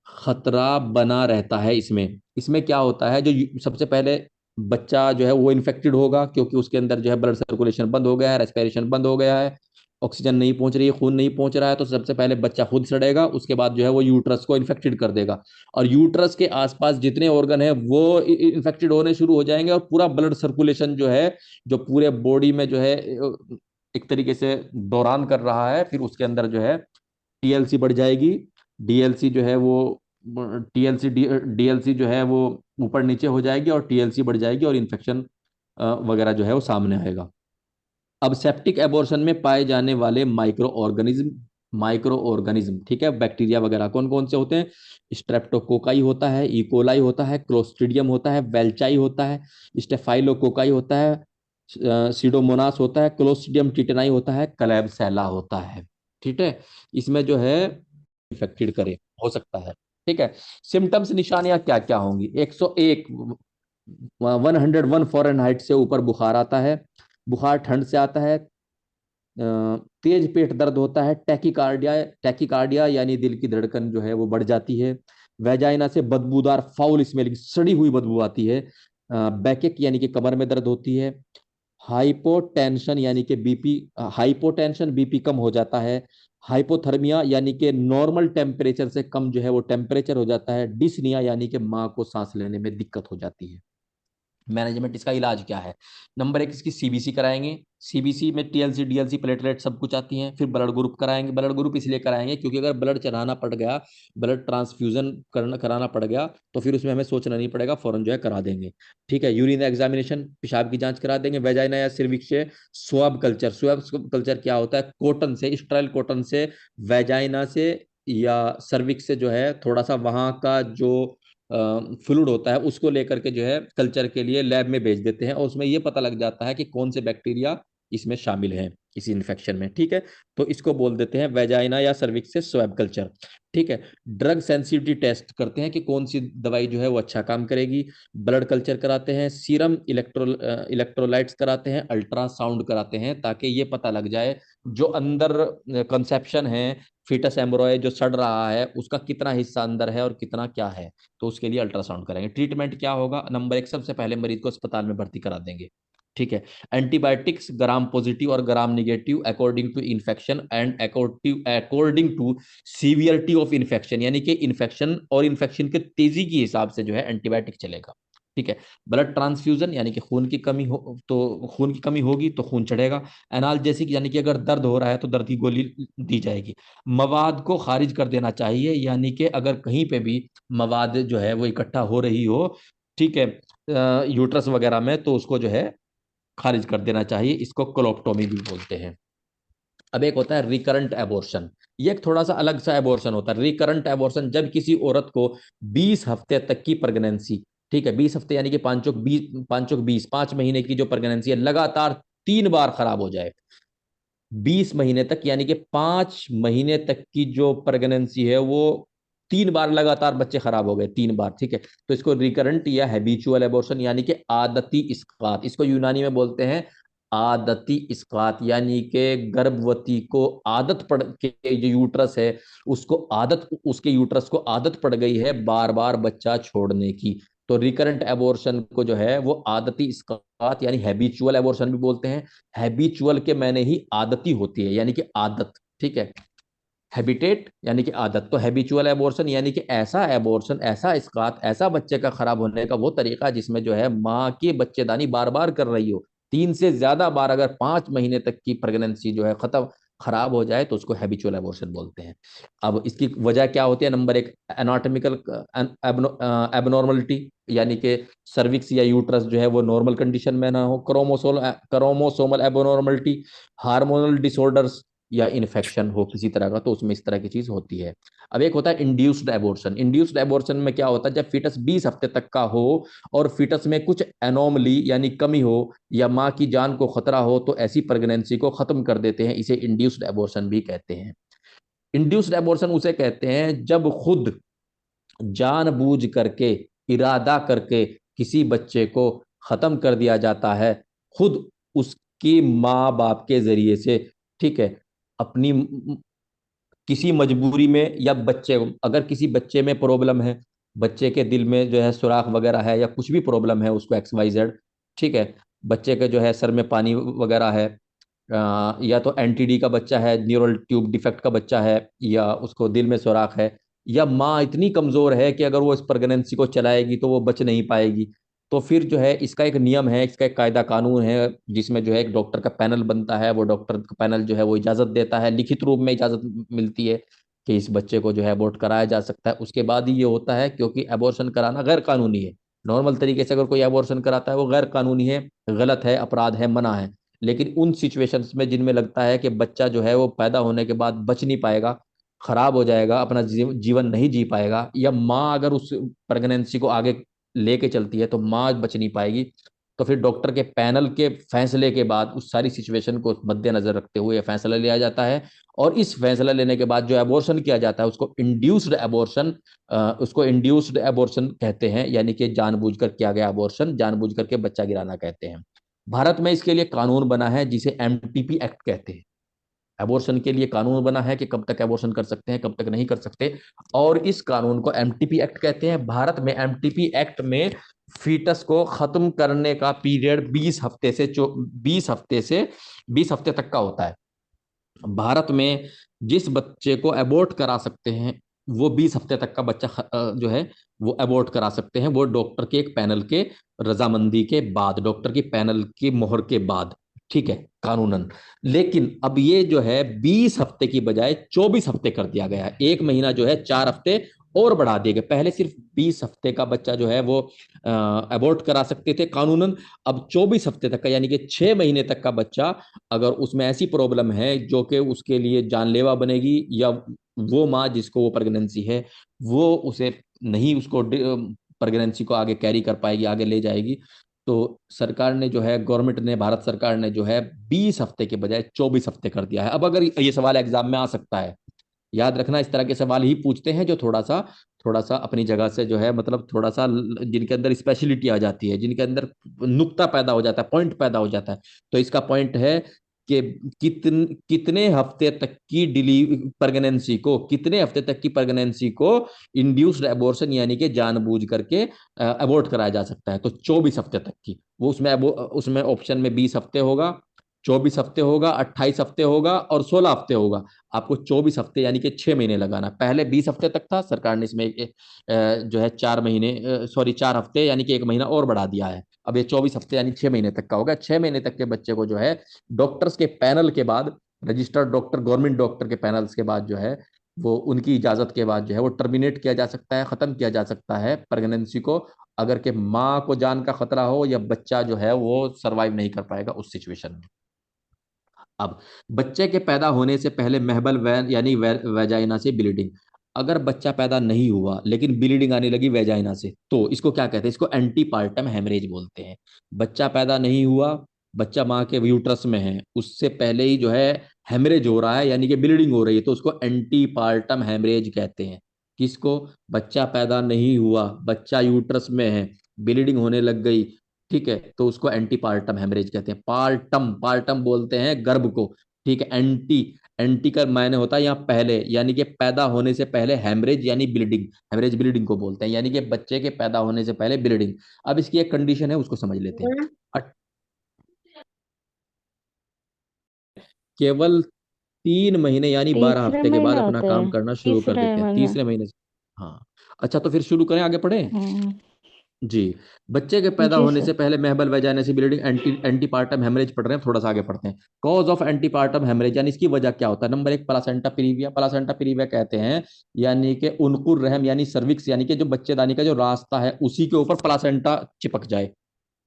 खतरा बना रहता है। इसमें इसमें क्या होता है, जो सबसे पहले बच्चा जो है वो इन्फेक्टेड होगा, क्योंकि उसके अंदर जो है ब्लड सर्कुलेशन बंद हो गया है, रेस्पिरेशन बंद हो गया है, ऑक्सीजन नहीं पहुंच रही है, खून नहीं पहुंच रहा है, तो सबसे पहले बच्चा खुद सड़ेगा, उसके बाद जो है वो यूट्रस को इन्फेक्टेड कर देगा, और यूट्रस के आसपास जितने ऑर्गन है वो इन्फेक्टेड होने शुरू हो जाएंगे, और पूरा ब्लड सर्कुलेशन जो है, जो पूरे बॉडी में जो है एक तरीके से दौरान कर रहा है, फिर उसके अंदर जो है टीएलसी बढ़ जाएगी। डीएलसी जो है वो टीएलसी डीएलसी जो है वो ऊपर नीचे हो जाएगी, और टीएलसी बढ़ जाएगी, और इन्फेक्शन वगैरह जो है वो सामने आएगा। अब सेप्टिक एबॉर्शन में पाए जाने वाले माइक्रो ऑर्गेनिज्म, ठीक है, बैक्टीरिया वगैरह कौन कौन से होते हैं? स्ट्रेप्टोकोकाई होता है, इकोलाई होता है, क्लोस्ट्रिडियम होता है, वेल्चाई होता है, स्टेफाइलोकोकाई होता है, सीडोमोनास होता है, क्लोस्ट्रिडियम टिटेनाई होता है, क्लेबसेला होता है। ठीक है, इसमें जो है इन्फेक्टेड करे हो सकता है। ठीक है, सिम्टम्स निशानियां क्या क्या होंगी? 101 101 फ़ारेनहाइट से ऊपर बुखार आता है, बुखार ठंड से आता है, तेज पेट दर्द होता है, टैकीकार्डिया टैकीकार्डिया यानी दिल की धड़कन जो है वो बढ़ जाती है, वेजाइना से बदबूदार फाउल स्मेलिंग सड़ी हुई बदबू आती है, बैकेक यानी कि कमर में दर्द होती है, हाइपोटेंशन यानी कि बीपी हाइपोटेंशन बीपी कम हो जाता है, हाइपोथर्मिया यानी कि नॉर्मल टेम्परेचर से कम जो है वो टेम्परेचर हो जाता है, डिसनिया यानी कि माँ को सांस लेने में दिक्कत हो जाती है। मैनेजमेंट, इसका इलाज क्या है? नंबर 1, इसकी सीबीसी कराएंगे। सीबीसी में टीएलसी डीएलसी प्लेटलेट सब कुछ आती हैं। फिर ब्लड ग्रुप कराएंगे। ब्लड ग्रुप इसलिए कराएंगे क्योंकि अगर ब्लड चढ़ाना पड़ गया, ब्लड ट्रांसफ्यूजन कराना पड़ गया, तो फिर उसमें हमें सोचना नहीं पड़ेगा, फौरन जो है करा देंगे। ठीक है, यूरिन एग्जामिनेशन, पेशाब की जांच करा देंगे। वेजाइना या सिर्विक्स से स्वाब कल्चर, स्वाब कल्चर क्या होता है? कॉटन से, स्टेराइल कॉटन से वेजाइना से या सर्विक्स से जो है थोड़ा सा वहां का जो फ्लूइड होता है उसको लेकर के जो है कल्चर के लिए लैब में भेज देते हैं, और उसमें ये पता लग जाता है कि कौन से बैक्टीरिया इसमें शामिल हैं इस इन्फेक्शन में। ठीक है, तो इसको बोल देते हैं वेजाइना या सर्विक्स से स्वैब कल्चर। ठीक है, ड्रग सेंसिटिविटी टेस्ट करते हैं कि कौन सी दवाई जो है वो अच्छा काम करेगी। ब्लड कल्चर कराते हैं, सीरम इलेक्ट्रोलाइट्स कराते हैं, अल्ट्रासाउंड कराते हैं, ताकि ये पता लग जाए जो अंदर कंसेप्शन है, फीटस एम्ब्रॉय जो सड़ रहा है उसका कितना हिस्सा अंदर है और कितना क्या है, तो उसके लिए अल्ट्रासाउंड करेंगे। ट्रीटमेंट क्या होगा? नंबर 1, सबसे पहले मरीज को अस्पताल में भर्ती करा देंगे। ठीक है, एंटीबायोटिक्स ग्राम पॉजिटिव और gram negative according to infection and according to severity of infection, यानी कि इन्फेक्शन और इन्फेक्शन के तेजी के हिसाब से जो है एंटीबायोटिक चलेगा। ठीक है, ब्लड ट्रांसफ्यूजन यानी कि खून की कमी हो तो खून की कमी होगी तो खून चढ़ेगा। एनाल्जेसिक यानी कि अगर दर्द हो रहा है तो दर्द की गोली दी जाएगी। मवाद को खारिज कर देना चाहिए, यानी कि अगर कहीं पे भी मवाद जो है वो इकट्ठा हो रही हो, ठीक है, यूट्रस वगैरह में, तो उसको जो है खारिज कर देना चाहिए। इसको कोलोप्टोमी भी बोलते हैं। अब एक होता है रिकरेंट एबॉर्शन, ये एक थोड़ा सा अलग सा एबॉर्शन होता है। रिकरेंट एबॉर्शन जब किसी औरत को 20 हफ्ते तक की प्रेगनेंसी, ठीक है, 20 हफ्ते यानी कि 5 5 महीने की जो प्रेगनेंसी है लगातार 3 बार खराब हो जाए, 20 महीने तक, यानी कि 5 महीने तक की जो प्रेगनेंसी है वो 3 बार लगातार बच्चे खराब हो गए, 3 बार। ठीक है, तो इसको रिकरेंट या हैबिचुअल एबॉर्शन यानी कि आदती इस्कात, इसको यूनानी में बोलते हैं आदती इस्कात, यानी कि गर्भवती को आदत पड़ के जो यूट्रस है उसको आदत उसके यूट्रस को आदत पड़ गई है बार बार बच्चा छोड़ने की, तो रिकरेंट एबॉर्शन को जो है वो आदती इस्कात यानी हैबिचुअल एबॉर्शन भी बोलते हैं। हैबिचुअल के मैंने ही आदती होती है, यानी कि आदत। ठीक है, हैबिटेट यानी कि आदत, तो हैबिचुअल एबॉर्शन यानी कि ऐसा एबॉर्शन, ऐसा इस्कात, ऐसा बच्चे का खराब होने का वो तरीका जिसमें जो है माँ की बच्चेदानी बार बार कर रही हो, 3 से ज्यादा बार, अगर 5 महीने तक की प्रेगनेंसी जो है खत्म खराब हो जाए तो उसको हैबिचुअल एबॉर्शन बोलते हैं। अब इसकी वजह क्या होती है? नंबर 1, एनाटॉमिकल एबनॉर्मलिटी, यानी कि सर्विक्स या यूट्रस जो है वो नॉर्मल कंडीशन में ना हो, क्रोमोसोमल एबनॉर्मलिटी, हार्मोनल डिसऑर्डर्स या इन्फेक्शन हो किसी तरह का, तो उसमें इस तरह की चीज होती है। अब एक होता है इंड्यूस्ड एबॉर्शन। इंड्यूस्ड एबॉर्शन में क्या होता है? जब फीटस 20 हफ्ते तक का हो और फीटस में कुछ एनोमली यानी कमी हो या माँ की जान को खतरा हो, तो ऐसी प्रेगनेंसी को खत्म कर देते हैं। इसे इंड्यूस्ड एबॉर्शन भी कहते हैं। इंड्यूस्ड एबॉर्शन उसे कहते हैं जब खुद जानबूझ करके, इरादा करके किसी बच्चे को खत्म कर दिया जाता है, खुद उसकी माँ बाप के जरिए से। ठीक है, अपनी किसी मजबूरी में, या बच्चे, अगर किसी बच्चे में प्रॉब्लम है, बच्चे के दिल में जो है सुराख वगैरह है या कुछ भी प्रॉब्लम है उसको, XYZ, ठीक है, बच्चे के जो है सर में पानी वगैरह है, या तो NTD का बच्चा है, न्यूरल ट्यूब डिफेक्ट का बच्चा है, या उसको दिल में सुराख है, या माँ इतनी कमजोर है कि अगर वो इस प्रेगनेंसी को चलाएगी तो वो बच नहीं पाएगी, तो फिर जो है इसका एक नियम है, इसका एक कायदा कानून है, जिसमें जो है एक डॉक्टर का पैनल बनता है। वो डॉक्टर का पैनल जो है वो इजाजत देता है, लिखित रूप में इजाजत मिलती है कि इस बच्चे को जो है अबॉर्ट कराया जा सकता है। उसके बाद ही ये होता है, क्योंकि अबॉर्शन कराना गैर कानूनी है। नॉर्मल तरीके से अगर कोई अबॉर्शन कराता है वो गैर कानूनी है, गलत है, अपराध है, मना है। लेकिन उन सिचुएशंस में जिनमें लगता है कि बच्चा जो है वो पैदा होने के बाद बच नहीं पाएगा, खराब हो जाएगा, अपना जीवन नहीं जी पाएगा, या माँ अगर उस प्रेगनेंसी को आगे लेके चलती है तो माँ बच नहीं पाएगी, तो फिर डॉक्टर के पैनल के फैसले के बाद उस सारी सिचुएशन को मद्देनजर रखते हुए फैसला लिया जाता है। और इस फैसला लेने के बाद जो एबॉर्शन किया जाता है उसको इंड्यूस्ड एबॉर्शन कहते हैं, यानी कि जानबूझकर किया गया एबॉर्शन, जानबूझ करके बच्चा गिराना कहते हैं। भारत में इसके लिए कानून बना है जिसे MTP एक्ट कहते हैं। एबॉर्शन के लिए कानून बना है कि कब तक एबॉर्शन कर सकते हैं, कब तक नहीं कर सकते, और इस कानून को MTP एक्ट कहते हैं। भारत में MTP एक्ट में फीटस को खत्म करने का पीरियड 20 हफ्ते तक का होता है। भारत में जिस बच्चे को अबॉर्ट करा सकते हैं वो 20 हफ्ते तक का बच्चा जो है वो अबॉर्ट करा सकते हैं, वो डॉक्टर के एक पैनल के रजामंदी के बाद, डॉक्टर की पैनल की मोहर के बाद, ठीक है, कानूनन। लेकिन अब ये जो है 20 हफ्ते की बजाय 24 हफ्ते कर दिया गया है, 1 महीना जो है 4 हफ्ते और बढ़ा दिए गए। पहले सिर्फ 20 हफ्ते का बच्चा जो है वो अबॉर्ट करा सकते थे कानूनन, अब 24 हफ्ते तक का, यानी कि 6 महीने तक का बच्चा, अगर उसमें ऐसी प्रॉब्लम है जो कि उसके लिए जानलेवा बनेगी, या वो माँ जिसको वो प्रेगनेंसी है वो उसे नहीं, उसको प्रेगनेंसी को आगे कैरी कर पाएगी, आगे ले जाएगी, तो सरकार ने जो है, गवर्नमेंट ने, भारत सरकार ने जो है 20 हफ्ते के बजाय 24 हफ्ते कर दिया है। अब अगर ये सवाल एग्जाम में आ सकता है, याद रखना, इस तरह के सवाल ही पूछते हैं जो थोड़ा सा अपनी जगह से जो है, मतलब थोड़ा सा जिनके अंदर स्पेशलिटी आ जाती है, जिनके अंदर नुक्ता पैदा हो जाता है, पॉइंट पैदा हो जाता है। तो इसका पॉइंट है कि कितने हफ्ते तक की डिलीवरी प्रेगनेंसी को, कितने हफ्ते तक की प्रेगनेंसी को इंड्यूस्ड एबॉर्शन यानी कि जानबूझ करके अबॉर्ट कराया जा सकता है। तो 24 हफ्ते तक की, वो उसमें ऑप्शन में 20 हफ्ते होगा, 24 हफ्ते होगा, 28 हफ्ते होगा और 16 हफ्ते होगा। आपको 24 हफ्ते यानी कि 6 महीने लगाना। पहले 20 हफ्ते तक था, सरकार ने इसमें जो है 4 महीने, सॉरी 4 हफ्ते यानी कि 1 महीना और बढ़ा दिया है। अब ये 24 हफ्ते यानी 6 महीने तक का होगा। 6 महीने तक के बच्चे को जो है डॉक्टर्स के पैनल के बाद, रजिस्टर्ड डॉक्टर, गवर्नमेंट डॉक्टर के पैनल्स के बाद जो है वो, उनकी इजाजत के बाद जो है वो टर्मिनेट किया जा सकता है, खत्म किया जा सकता है प्रेगनेंसी को, अगर के माँ को जान का खतरा हो या बच्चा जो है वो सरवाइव नहीं कर पाएगा उस सिचुएशन में। अब बच्चे के पैदा होने से पहले महबल वैन यानी वेजाइना से ब्लीडिंग, अगर बच्चा पैदा नहीं हुआ लेकिन ब्लीडिंग आने लगी वेजाइना से, तो इसको क्या कहते हैं? इसको एंटीपार्टम हेमरेज बोलते हैं। बच्चा पैदा नहीं हुआ, बच्चा माँ के यूट्रस में है, उससे पहले ही जो है हेमरेज हो रहा है यानी कि ब्लीडिंग हो रही है, तो उसको एंटीपार्टम हेमरेज कहते हैं। किसको? बच्चा पैदा नहीं हुआ, बच्चा यूट्रस में है, ब्लीडिंग होने लग गई, ठीक है, तो उसको एंटीपार्टम हेमरेज कहते हैं। पार्टम, पार्टम बोलते हैं गर्भ को, ठीक है। एंटी, एंटी का मायने होता है यहाँ पहले, यानी कि पैदा होने से पहले, हेमरेज यानी ब्लीडिंग, हेमरेज ब्लीडिंग को बोलते हैं, यानी कि बच्चे के पैदा होने से पहले ब्लीडिंग। अब इसकी एक कंडीशन है, उसको समझ लेते हैं। केवल 3 महीने यानी 12 हफ्ते के बाद महीने अपना होते काम हैं, करना शुरू कर तीसरे देते हैं, महीने। 3 महीने से। हाँ, अच्छा, तो फिर शुरू करें, आगे पढ़ें। हम्म। जी, बच्चे के पैदा जी होने सर। से पहले महबल वैजाइना से ब्लीडिंग, एंटीपार्टम हेमरेज पढ़ रहे हैं, थोड़ा सा आगे पढ़ते हैं। कॉज ऑफ एंटीपार्टम हेमरेज यानी इसकी वजह क्या होता है? Number 1, placenta previa. Placenta previa कहते हैं यानी कि उनकुर रहम यानी सर्विक्स, यानी कि जो बच्चेदानी का जो रास्ता है उसी के ऊपर प्लासेंटा चिपक जाए,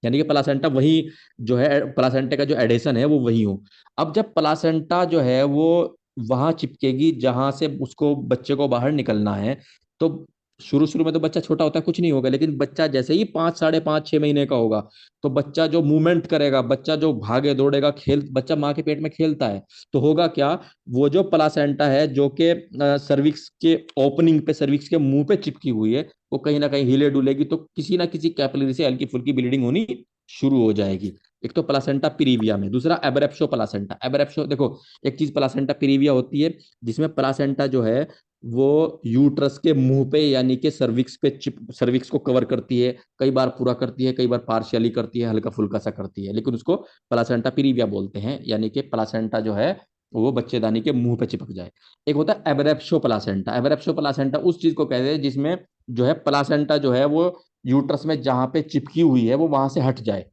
यानी कि प्लासेंटा वही जो है, प्लासेंटा का जो एडेशन है वो वही हो। अब जब प्लासेंटा जो है वो वहां चिपकेगी जहां से उसको, बच्चे को बाहर निकलना है, तो शुरू शुरू में तो बच्चा छोटा होता है, कुछ नहीं होगा, लेकिन बच्चा जैसे ही 5, 5.5, 6 महीने का होगा, तो बच्चा जो मूवमेंट करेगा, बच्चा जो भागे दौड़ेगा, खेल, बच्चा माँ के पेट में खेलता है, तो होगा क्या, वो जो प्लासेंटा है जो कि सर्विक्स के ओपनिंग पे, सर्विक्स के मुंह पे चिपकी हुई है, वो कहीं ना कहीं हिले डुलेगी, तो किसी ना किसी कैपिलरी से हल्की फुल्की ब्लीडिंग होनी शुरू हो जाएगी। एक तो प्लासेंटा पिरीविया में, दूसरा एबरेप्शो प्लासेंटा। एबरेप्शो देखो, एक चीज प्लासेंटा पिरीविया होती है जिसमें प्लासेंटा जो है वो यूट्रस के मुंह पे यानी कि सर्विक्स पे सर्विक्स को कवर करती है, कई बार पूरा करती है, कई बार पार्शियली करती है, हल्का फुल्का सा करती है, लेकिन उसको प्लासेंटा पिरीविया बोलते हैं, यानी कि प्लासेंटा जो है वो बच्चेदानी के मुंह पे चिपक जाए। एक होता है एबरेप्शो प्लासेंटा। एबरेप्शो प्लासेंटा उस चीज को कहते हैं जिसमें जो है प्लासेंटा जो है वो यूट्रस में जहां पे चिपकी हुई है वो वहां से हट जाए।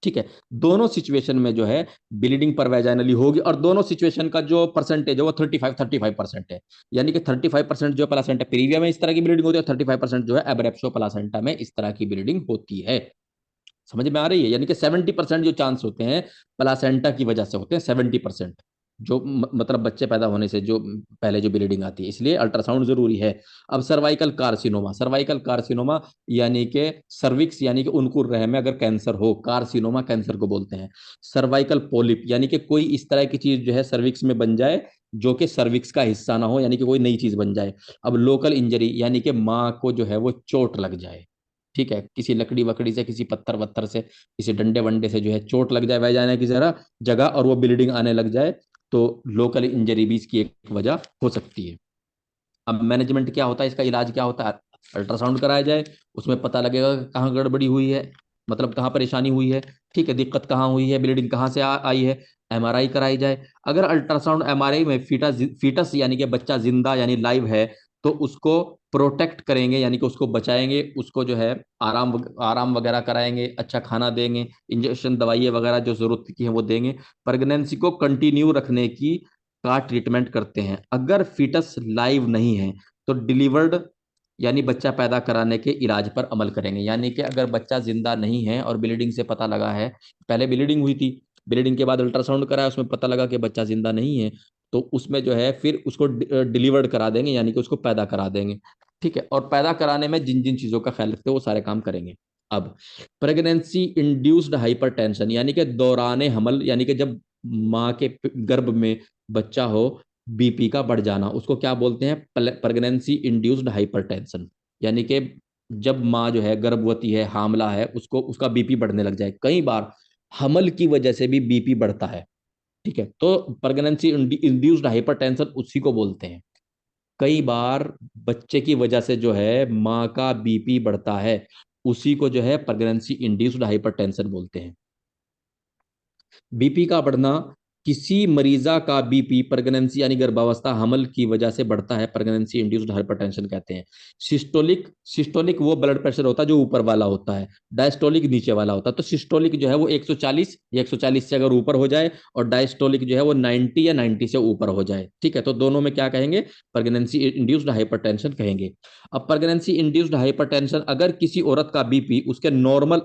ठीक है, दोनों सिचुएशन में जो है ब्लीडिंग पर वैजाइनली होगी, और दोनों सिचुएशन का जो परसेंटेज है वो 35-35% है, यानी कि 35% जो प्लासेंटा प्रीविया में इस तरह की ब्लीडिंग होती है, और 35% जो है एब्रेप्शो प्लासेंटा में इस तरह की ब्लीडिंग होती है। समझ में आ रही है? यानी कि 70% जो चांस होते हैं प्लासेंटा की वजह से होते हैं, 70% जो मतलब बच्चे पैदा होने से जो पहले जो ब्लीडिंग आती है, इसलिए अल्ट्रासाउंड जरूरी है। अब सर्वाइकल कार्सिनोमा, सर्वाइकल कार्सिनोमा यानी कि सर्विक्स यानी कि उनकुर रहम में अगर कैंसर हो, कार्सिनोमा कैंसर को बोलते हैं। सर्वाइकल पोलिप यानी कि कोई इस तरह की चीज जो है सर्विक्स में बन जाए जो कि सर्विक्स का हिस्सा ना हो, यानी कि कोई नई चीज बन जाए। अब लोकल इंजरी यानी कि माँ को जो है वो चोट लग जाए, ठीक है, किसी लकड़ी वकड़ी से, किसी पत्थर वत्थर से, किसी डंडे वंडे से जो है चोट लग जाए वैजाना की जरा जगह, और वो ब्लीडिंग आने लग जाए, तो लोकल इंजरी भी इसकी एक वजह हो सकती है। अब मैनेजमेंट क्या होता है, इसका इलाज क्या होता है? अल्ट्रासाउंड कराया जाए, उसमें पता लगेगा कि कहाँ गड़बड़ी हुई है, मतलब कहाँ परेशानी हुई है, ठीक है, दिक्कत कहाँ हुई है, ब्लीडिंग कहाँ से आई है, एमआरआई कराई जाए। अगर अल्ट्रासाउंड एमआरआई में फीटस फीटस यानी कि बच्चा जिंदा यानी लाइव है, तो उसको प्रोटेक्ट करेंगे, यानी कि उसको बचाएंगे, उसको जो है आराम वगैरह कराएंगे, अच्छा खाना देंगे, इंजेक्शन दवाइयाँ वगैरह जो जरूरत की है वो देंगे, प्रेगनेंसी को कंटिन्यू रखने की का ट्रीटमेंट करते हैं। अगर फीटस लाइव नहीं है तो डिलीवर्ड यानी बच्चा पैदा कराने के इलाज पर अमल करेंगे। यानी कि अगर बच्चा जिंदा नहीं है और ब्लीडिंग से पता लगा है, पहले ब्लीडिंग हुई थी, ब्लीडिंग के बाद अल्ट्रासाउंड कराया, उसमें पता लगा कि बच्चा जिंदा नहीं है, तो उसमें जो है फिर उसको डिलीवर्ड करा देंगे, यानी कि उसको पैदा करा देंगे। ठीक है, और पैदा कराने में जिन जिन चीजों का ख्याल रखते हैं वो सारे काम करेंगे। अब प्रेगनेंसी इंड्यूस्ड हाइपरटेंशन यानी कि दौरान हमल, यानी कि जब माँ के गर्भ में बच्चा हो, बीपी का बढ़ जाना, उसको क्या बोलते हैं? Pregnancy induced hypertension. यानी कि जब माँ जो है गर्भवती है, हामला है, उसको उसका बीपी बढ़ने लग जाए। कई बार हमल की वजह से भी बीपी बढ़ता है, ठीक है, तो प्रेगनेंसी इंड्यूस्ड हाइपरटेंशन उसी को बोलते हैं। कई बार बच्चे की वजह से जो है माँ का बीपी बढ़ता है, उसी को जो है प्रेगनेंसी इंड्यूस्ड हाइपरटेंशन बोलते हैं। बीपी का बढ़ना, किसी मरीजा का बीपी प्रेगनेंसी यानी गर्भावस्था हमल की वजह से बढ़ता है, प्रेगनेंसी इंड्यूस्ड हाइपरटेंशन कहते हैं। सिस्टोलिक, सिस्टोलिक वो ब्लड प्रेशर होता है जो ऊपर वाला होता है, डायस्टोलिक नीचे वाला होता है। तो सिस्टोलिक जो है वो 140 या 140 से अगर ऊपर हो जाए, और डायस्टोलिक जो है वो 90 या 90 से ऊपर हो जाए, ठीक है, तो दोनों में क्या कहेंगे? प्रेगनेंसी इंड्यूस्ड हाइपरटेंशन कहेंगे। अब प्रेगनेंसी इंड्यूस्ड हाइपरटेंशन, अगर किसी औरत का बीपी उसके नॉर्मल,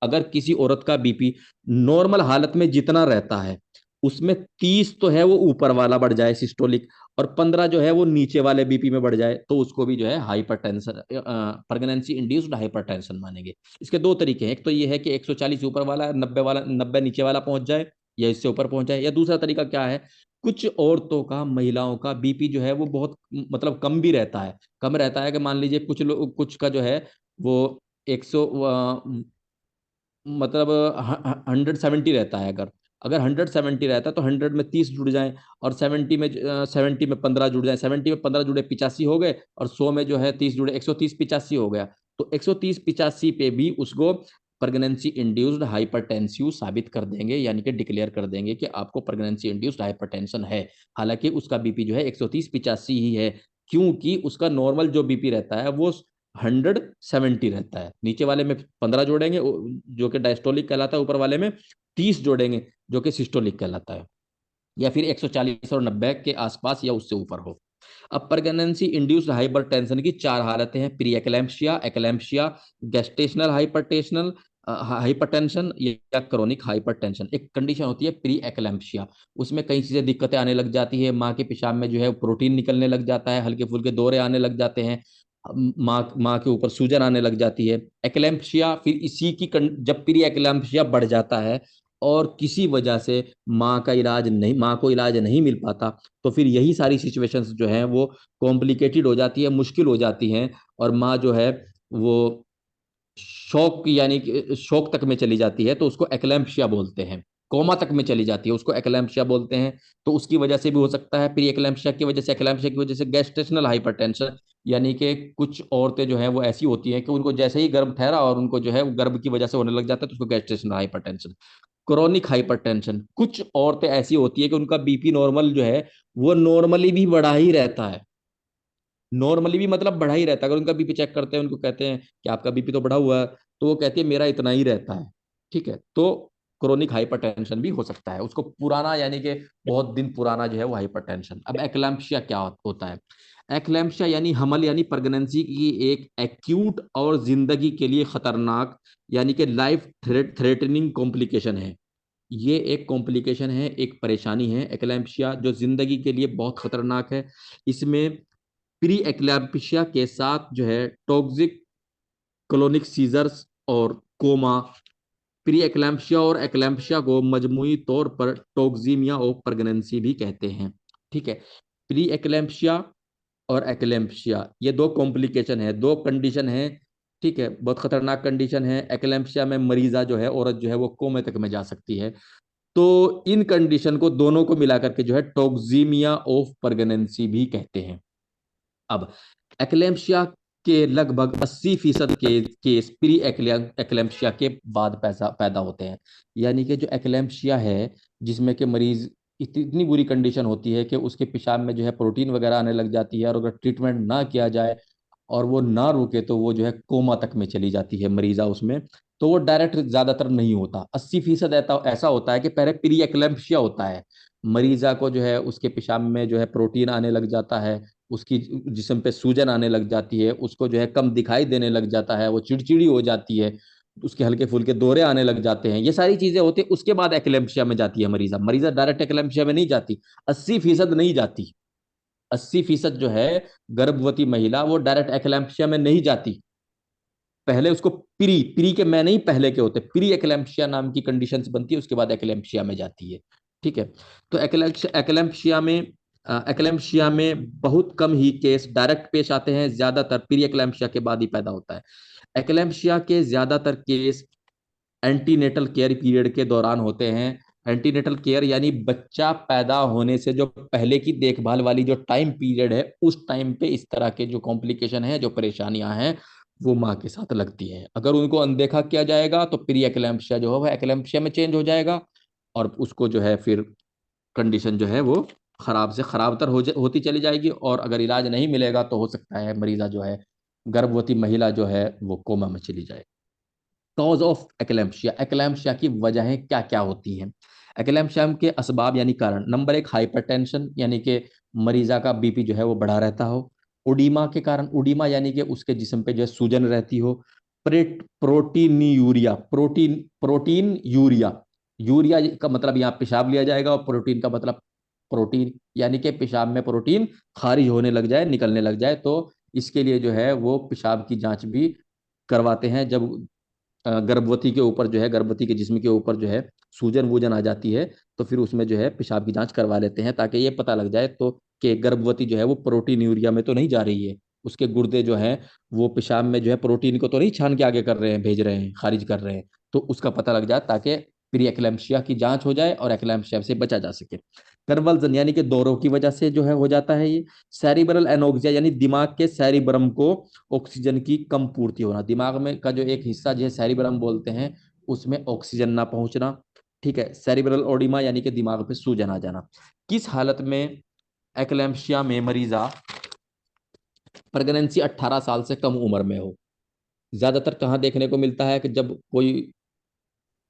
अगर किसी औरत का बीपी नॉर्मल हालत में जितना रहता है उसमें 30 तो है वो ऊपर वाला बढ़ जाए सिस्टोलिक, और 15 जो है वो नीचे वाले बीपी में बढ़ जाए, तो उसको भी जो है हाइपरटेंशन, प्रेगनेंसी इंड्यूस्ड हाइपरटेंशन मानेंगे। इसके दो तरीके हैं, एक तो ये है कि 140 ऊपर वाला, 90 वाला, 90 नीचे वाला पहुंच जाए, या इससे ऊपर पहुंच जाए। या दूसरा तरीका क्या है? कुछ औरतों का, महिलाओं का बीपी जो है वो बहुत मतलब कम भी रहता है, कम रहता है कि मान लीजिए कुछ लोग, कुछ का जो है वो 100 मतलब 170 रहता है। अगर अगर 170 रहता है तो 100 में 30 जुड़ जाए, और 70 में 15 जुड़ जाए, 70 में 15 जुड़े 85 हो गए, और 100 में जो है 30 जुड़े 130, 85 हो गया। तो 130 85 पे भी उसको प्रेगनेंसी इंड्यूस्ड हाइपरटेंसिव साबित कर देंगे, यानी कि डिक्लेयर कर देंगे कि आपको प्रेगनेंसी इंड्यूस्ड हाइपरटेंशन है। हालांकि उसका बीपी जो है 130 85 ही है, क्योंकि उसका नॉर्मल जो बीपी रहता है वो 170 रहता है। नीचे वाले में 15 जोड़ेंगे जो कि डायस्टोलिक कहलाता है, ऊपर वाले में 30 जोड़ेंगे जो कि सिस्टोलिक कहलाता है, या फिर 140 और 90 के आसपास या उससे ऊपर हो। अब प्रेगनेंसी इंड्यूस्ड हाइपरटेंशन की चार हालतें हैं: प्री एक्लैम्पशिया, एक्लैम्पशिया, गेस्टेशनल हाइपरटेंशन, हाइपरटेंशन, या क्रोनिक हाइपरटेंशन। एक कंडीशन होती है प्री एक्लैम्पशिया, उसमें कई चीजें दिक्कतें आने लग जाती है, माँ के पेशाब में जो है प्रोटीन निकलने लग जाता है, हल्के फुल्के दौरे आने लग जाते हैं, माँ माँ के ऊपर सूजन आने लग जाती है। एक्लैम्पशिया, फिर इसी की जब प्री एक्लैम्पशिया बढ़ जाता है और किसी वजह से माँ को इलाज नहीं मिल पाता, तो फिर यही सारी सिचुएशंस जो हैं वो कॉम्प्लिकेटेड हो जाती है, मुश्किल हो जाती हैं, और माँ जो है वो शौक यानी कि शौक तक में चली जाती है तो उसको एक्लैम्पशिया बोलते हैं। कोमा तक में चली जाती है उसको एक्लैम्पशिया बोलते हैं। तो उसकी वजह से भी हो सकता है, प्री एक्लैम्पशिया की वजह से, एक्लैम्पशिया की वजह से गेस्टेशनल हाइपरटेंशन, यानी कि कुछ औरतें जो है वो ऐसी होती हैं कि उनको जैसे ही गर्भ ठहरा और उनको जो है वो गर्भ की वजह से होने लग जाता है तो उसको गेस्टेशनल हाइपरटेंशन। क्रोनिक हाइपरटेंशन, कुछ औरतें ऐसी होती है कि उनका बीपी नॉर्मल जो है वो नॉर्मली भी बढ़ा ही रहता है। नॉर्मली भी मतलब बढ़ा ही रहता है। अगर उनका बीपी चेक करते हैं, उनको कहते हैं कि आपका बीपी तो बढ़ा हुआ है, तो वो कहती है मेरा इतना ही रहता है। ठीक है, तो क्रोनिक हाइपरटेंशन भी हो सकता है उसको, पुराना यानी कि बहुत दिन पुराना जो है वो हाइपरटेंशन। अब एक्लैम्पशिया क्या होता है? एक्लैम्पशिया यानी हमल यानी प्रेगनेंसी की एक एक्यूट और जिंदगी के लिए खतरनाक यानी कि लाइफ थ्रेटनिंग कॉम्प्लिकेशन है। ये एक कॉम्प्लिकेशन है, एक परेशानी है एक्लैम्पशिया, जो जिंदगी के लिए बहुत खतरनाक है। इसमें प्री एक्लैम्पशिया के साथ जो है टॉक्सिक क्लोनिक सीजर्स और कोमा। प्री एक्लैम्पशिया और एक्लैम्पशिया को मजमूई तौर पर टॉक्सीमिया ऑफ प्रेगनेंसी भी कहते हैं। ठीक है, प्री एक्लैम्पशिया और एक्लैम्पशिया ये दो कॉम्प्लिकेशन है, दो कंडीशन है। ठीक है, बहुत खतरनाक कंडीशन है। एक्लैम्पशिया में मरीजा जो है, औरत जो है वो कोमे तक में जा सकती है। तो इन कंडीशन को दोनों को मिलाकर के जो है टॉक्सीमिया ऑफ प्रेगनेंसी भी कहते हैं। अब एक्लेम्पशिया के लगभग 80% के केस प्री एक्लेम्पशिया के बाद पैसा पैदा होते हैं। यानी कि जो एक्लेम्पशिया है जिसमें कि मरीज इतनी बुरी कंडीशन होती है कि उसके पेशाब में जो है प्रोटीन वगैरह आने लग जाती है, और अगर ट्रीटमेंट ना किया जाए और वो ना रुके तो वो जो है कोमा तक में चली जाती है मरीजा उसमें। तो वो डायरेक्ट ज्यादातर नहीं होता, 80% ऐसा होता है कि पहले प्री एक्लेम्पशिया होता है, मरीजा को जो है उसके पेशाब में जो है प्रोटीन आने लग जाता है, उसकी जिस्म पे सूजन आने लग जाती है, उसको जो है कम दिखाई देने लग जाता है, वो चिड़चिड़ी हो जाती है, उसके हल्के फुल्के दौरे आने लग जाते हैं, ये सारी चीजें होती है। उसके बाद एक्लेम्पशिया में जाती है मरीजा। मरीजा डायरेक्ट एक्लेम्पशिया में नहीं जाती, 80% नहीं जाती। 80% जो है गर्भवती महिला वो डायरेक्ट एक्लेम्पशिया में नहीं जाती। पहले उसको प्री प्री के मैं नहीं, पहले के होते प्री एक्लेम्पशिया नाम की कंडीशंस बनती है, उसके बाद एक्लेम्पशिया में जाती है। ठीक है, तो एक्लेम्पशिया में बहुत कम ही केस डायरेक्ट पेश आते हैं, ज्यादातर प्री एक्लेम्पशिया के बाद ही पैदा होता है। एक्लेम्पशिया के ज्यादातर केस एंटीनेटल केयर पीरियड के दौरान होते हैं। एंटीनेटल केयर यानी बच्चा पैदा होने से जो पहले की देखभाल वाली जो टाइम पीरियड है, उस टाइम पे इस तरह के जो कॉम्प्लिकेशन है, जो परेशानियां हैं, वो माँ के साथ लगती है। अगर उनको अनदेखा किया जाएगा तो प्री एक्लैम्पशिया जो है वह एक्लैम्पशिया में चेंज हो जाएगा, और उसको जो है फिर कंडीशन जो है वो खराब से खराब तर होती चली जाएगी, और अगर इलाज नहीं मिलेगा तो हो सकता है मरीजा जो है, गर्भवती महिला जो है वो कोमा में चली जाए। कॉज ऑफ एक्लैम्पशिया, एक्लैम्पशिया की वजहें क्या क्या होती हैं? एक्लैम्पशिया के असबाब यानी कारण, नंबर एक हाइपरटेंशन, यानी कि मरीजा का बीपी जो है वो बढ़ा रहता हो। उडीमा के कारण, उडीमा यानी कि उसके जिस्म पे जो है सूजन रहती हो। Protein urea, protein urea, urea का मतलब यहाँ पेशाब लिया जाएगा, और प्रोटीन का मतलब प्रोटीन, यानी कि पेशाब में प्रोटीन खारिज होने लग जाए, निकलने लग जाए, तो इसके लिए जो है वो पेशाब की जांच भी करवाते हैं। जब गर्भवती के ऊपर जो है, गर्भवती के जिस्म के ऊपर जो है सूजन वूजन आ जाती है, तो फिर उसमें जो है पेशाब की जांच करवा लेते हैं, ताकि ये पता लग जाए तो कि गर्भवती जो है वो प्रोटीन यूरिया में तो नहीं जा रही है, उसके गुर्दे जो हैं वो पेशाब में जो है प्रोटीन को तो नहीं छान के आगे कर रहे हैं, भेज रहे हैं, खारिज कर रहे हैं। तो उसका पता लग जाए ताकि प्री एक्लैम्पशिया की जांच हो जाए और एक्लैम्पशिया से बचा जा सके। कर्वल्जन यानी कि दौरों की वजह से जो है हो जाता है ये। सेरिब्रल एनोक्सिया यानी दिमाग के सेरिब्रम को ऑक्सीजन की कम पूर्ति होना, दिमाग में का जो एक हिस्सा जो है सेरिब्रम बोलते हैं, उसमें ऑक्सीजन ना पहुंचना। ठीक है, सेरिब्रल ओडिमा यानी कि दिमाग पे सूजन आ जाना। किस हालत में एक्लैम्पशिया में मरीजा प्रेगनेंसी 18 साल से कम उम्र में हो? ज्यादातर कहाँ देखने को मिलता है कि जब कोई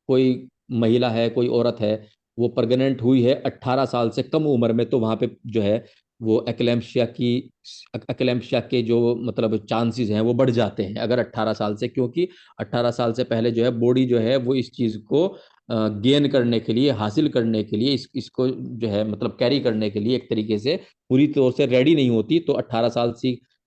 कोई महिला है, कोई औरत है, वो प्रेग्नेंट हुई है 18 साल से कम उम्र में, तो वहां पे जो है वो एक्लैम्पशिया के जो मतलब चांसेस हैं वो बढ़ जाते हैं अगर 18 साल से, क्योंकि 18 साल से पहले जो है बॉडी जो है वो इस चीज को गेन करने के लिए, हासिल करने के लिए, इसको जो है मतलब कैरी करने के लिए एक तरीके से पूरी तौर से रेडी नहीं होती। तो 18 साल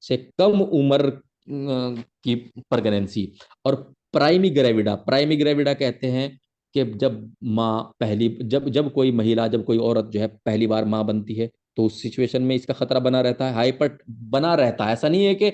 से कम उम्र की प्रेगनेंसी। और प्राइमी ग्रेविडा कहते हैं कि जब माँ पहली जब जब कोई महिला, जब कोई औरत जो है पहली बार माँ बनती है, तो उस सिचुएशन में इसका खतरा बना रहता है, हाइपर बना रहता है। ऐसा नहीं है कि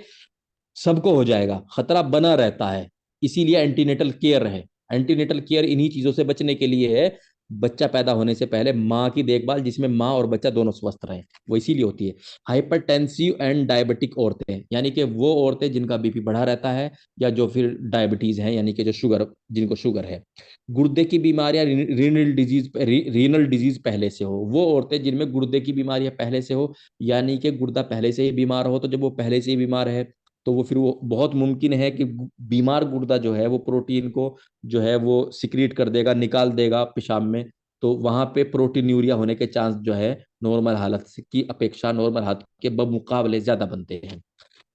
सबको हो जाएगा, खतरा बना रहता है। इसीलिए एंटीनेटल केयर है। एंटीनेटल केयर इन्हीं चीजों से बचने के लिए है, बच्चा पैदा होने से पहले माँ की देखभाल, जिसमें माँ और बच्चा दोनों स्वस्थ रहे, वो इसीलिए होती है। हाइपरटेंसिव एंड डायबिटिक औरतें, यानी कि वो औरतें जिनका बीपी बढ़ा रहता है, या जो फिर डायबिटीज है, यानी कि जो शुगर, जिनको शुगर है, गुर्दे की बीमारियां, रीनल डिजीज पहले से हो, वो औरतें जिनमें गुर्दे की बीमारियां पहले से हो, यानी कि गुर्दा पहले से ही बीमार हो, तो जब वो पहले से ही बीमार है तो वो फिर वो बहुत मुमकिन है कि बीमार गुर्दा जो है वो प्रोटीन को जो है वो सिक्रीट कर देगा, निकाल देगा पेशाब में। तो वहां पे प्रोटीन्यूरिया होने के चांस जो है नॉर्मल हालत की अपेक्षा, नॉर्मल हालत के बमुकाबले ज्यादा बनते हैं।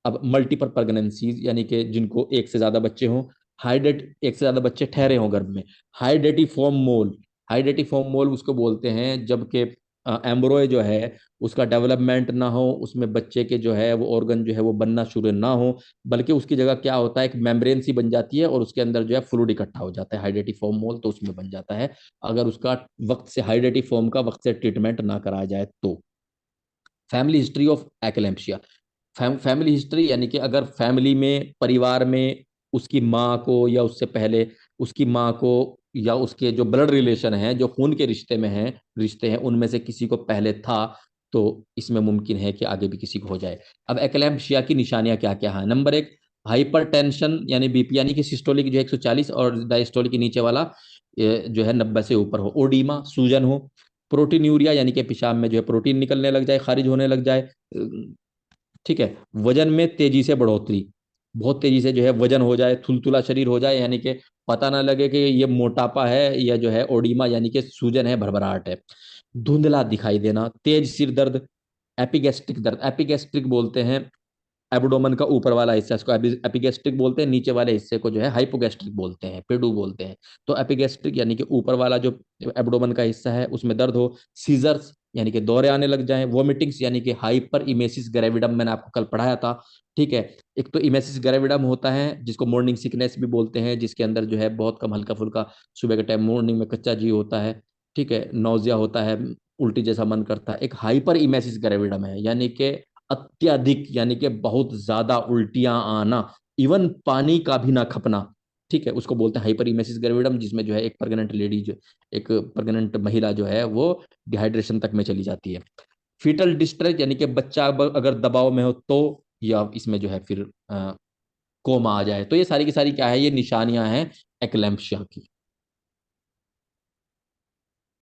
अब मल्टीपल प्रेगनेंसीज, यानी कि जिनको एक से ज्यादा बच्चे हों, एक से ज्यादा बच्चे ठहरे हों गर्भ में, हाइडेटिफॉर्म मोल। हाइडेटिफॉर्म मोल उसको बोलते हैं जबकि एम्ब्रॉय जो है उसका डेवलपमेंट ना हो, उसमें बच्चे के जो है वो ऑर्गन जो है वो बनना शुरू ना हो, बल्कि उसकी जगह क्या होता है, एक मेम्ब्रेन सी बन जाती है और उसके अंदर जो है फ्लूइड इकट्ठा हो जाता है, हाइडेटिफॉर्म मोल तो उसमें बन जाता है, अगर उसका वक्त से, हाइडेटिफॉर्म का वक्त से ट्रीटमेंट ना कराया जाए तो। Family history of eclampsia. Family history यानी कि अगर फैमिली में, परिवार में उसकी माँ को या उससे पहले उसकी माँ को या उसके जो ब्लड रिलेशन है, जो खून के रिश्ते हैं, उनमें से किसी को पहले था, तो इसमें मुमकिन है कि आगे भी किसी को हो जाए। अब एक्लेम्पशिया की निशानियां क्या क्या है? नंबर एक, हाइपरटेंशन यानी बीपी, यानी कि सिस्टोलिक जो 140 और डायस्टोलिक के नीचे वाला जो है 90 से ऊपर हो। ओडीमा, सूजन हो। प्रोटीन्यूरिया यानी कि पेशाब में जो है प्रोटीन निकलने लग जाए, खारिज होने लग जाए। ठीक है। वजन में तेजी से बढ़ोतरी, बहुत तेजी से जो है वजन हो जाए, थुलथुला शरीर हो जाए, यानी कि पता ना लगे कि ये मोटापा है या जो है ओडीमा यानी कि सूजन है, भरभराहट है। धुंधला दिखाई देना, तेज सिर दर्द, एपिगैस्ट्रिक दर्द। एपिगैस्ट्रिक बोलते हैं एब्डोमन का ऊपर वाला हिस्सा, इसको एपिगैस्ट्रिक बोलते हैं, नीचे वाले हिस्से को जो है हाइपोगैस्ट्रिक बोलते हैं, पेडू बोलते हैं। तो एपिगैस्ट्रिक यानी कि ऊपर वाला जो एब्डोमन का हिस्सा है उसमें दर्द हो। सीजर्स यानी कि दौरे आने लग जाएं। वोमिटिंग्स यानी कि हाइपर इमेसिस ग्रेविडम, मैंने आपको कल पढ़ाया था। ठीक है। एक तो इमेसिस ग्रेविडम होता है जिसको मॉर्निंग सिकनेस भी बोलते हैं, जिसके अंदर जो है बहुत कम हल्का फुल्का सुबह के टाइम मॉर्निंग में कच्चा जी होता है। ठीक है। नौजिया होता है, उल्टी जैसा मन करता है। एक हाइपर इमेसिस ग्रेविडम है, यानी कि अत्यधिक, यानी कि बहुत ज्यादा उल्टियां आना, इवन पानी का भी ना खपना। ठीक है। उसको बोलते हैं हाइपर इमेसिस ग्रेविडम, जिसमें जो है एक प्रेग्नेंट लेडी जो, एक प्रेग्नेंट महिला जो है वो डिहाइड्रेशन तक में चली जाती है। फीटल डिस्ट्रेस यानी कि बच्चा अगर दबाव में हो तो, या इसमें जो है फिर कोमा आ जाए। तो ये सारी की सारी क्या है, ये निशानियां हैं एक्लेम्पशिया की।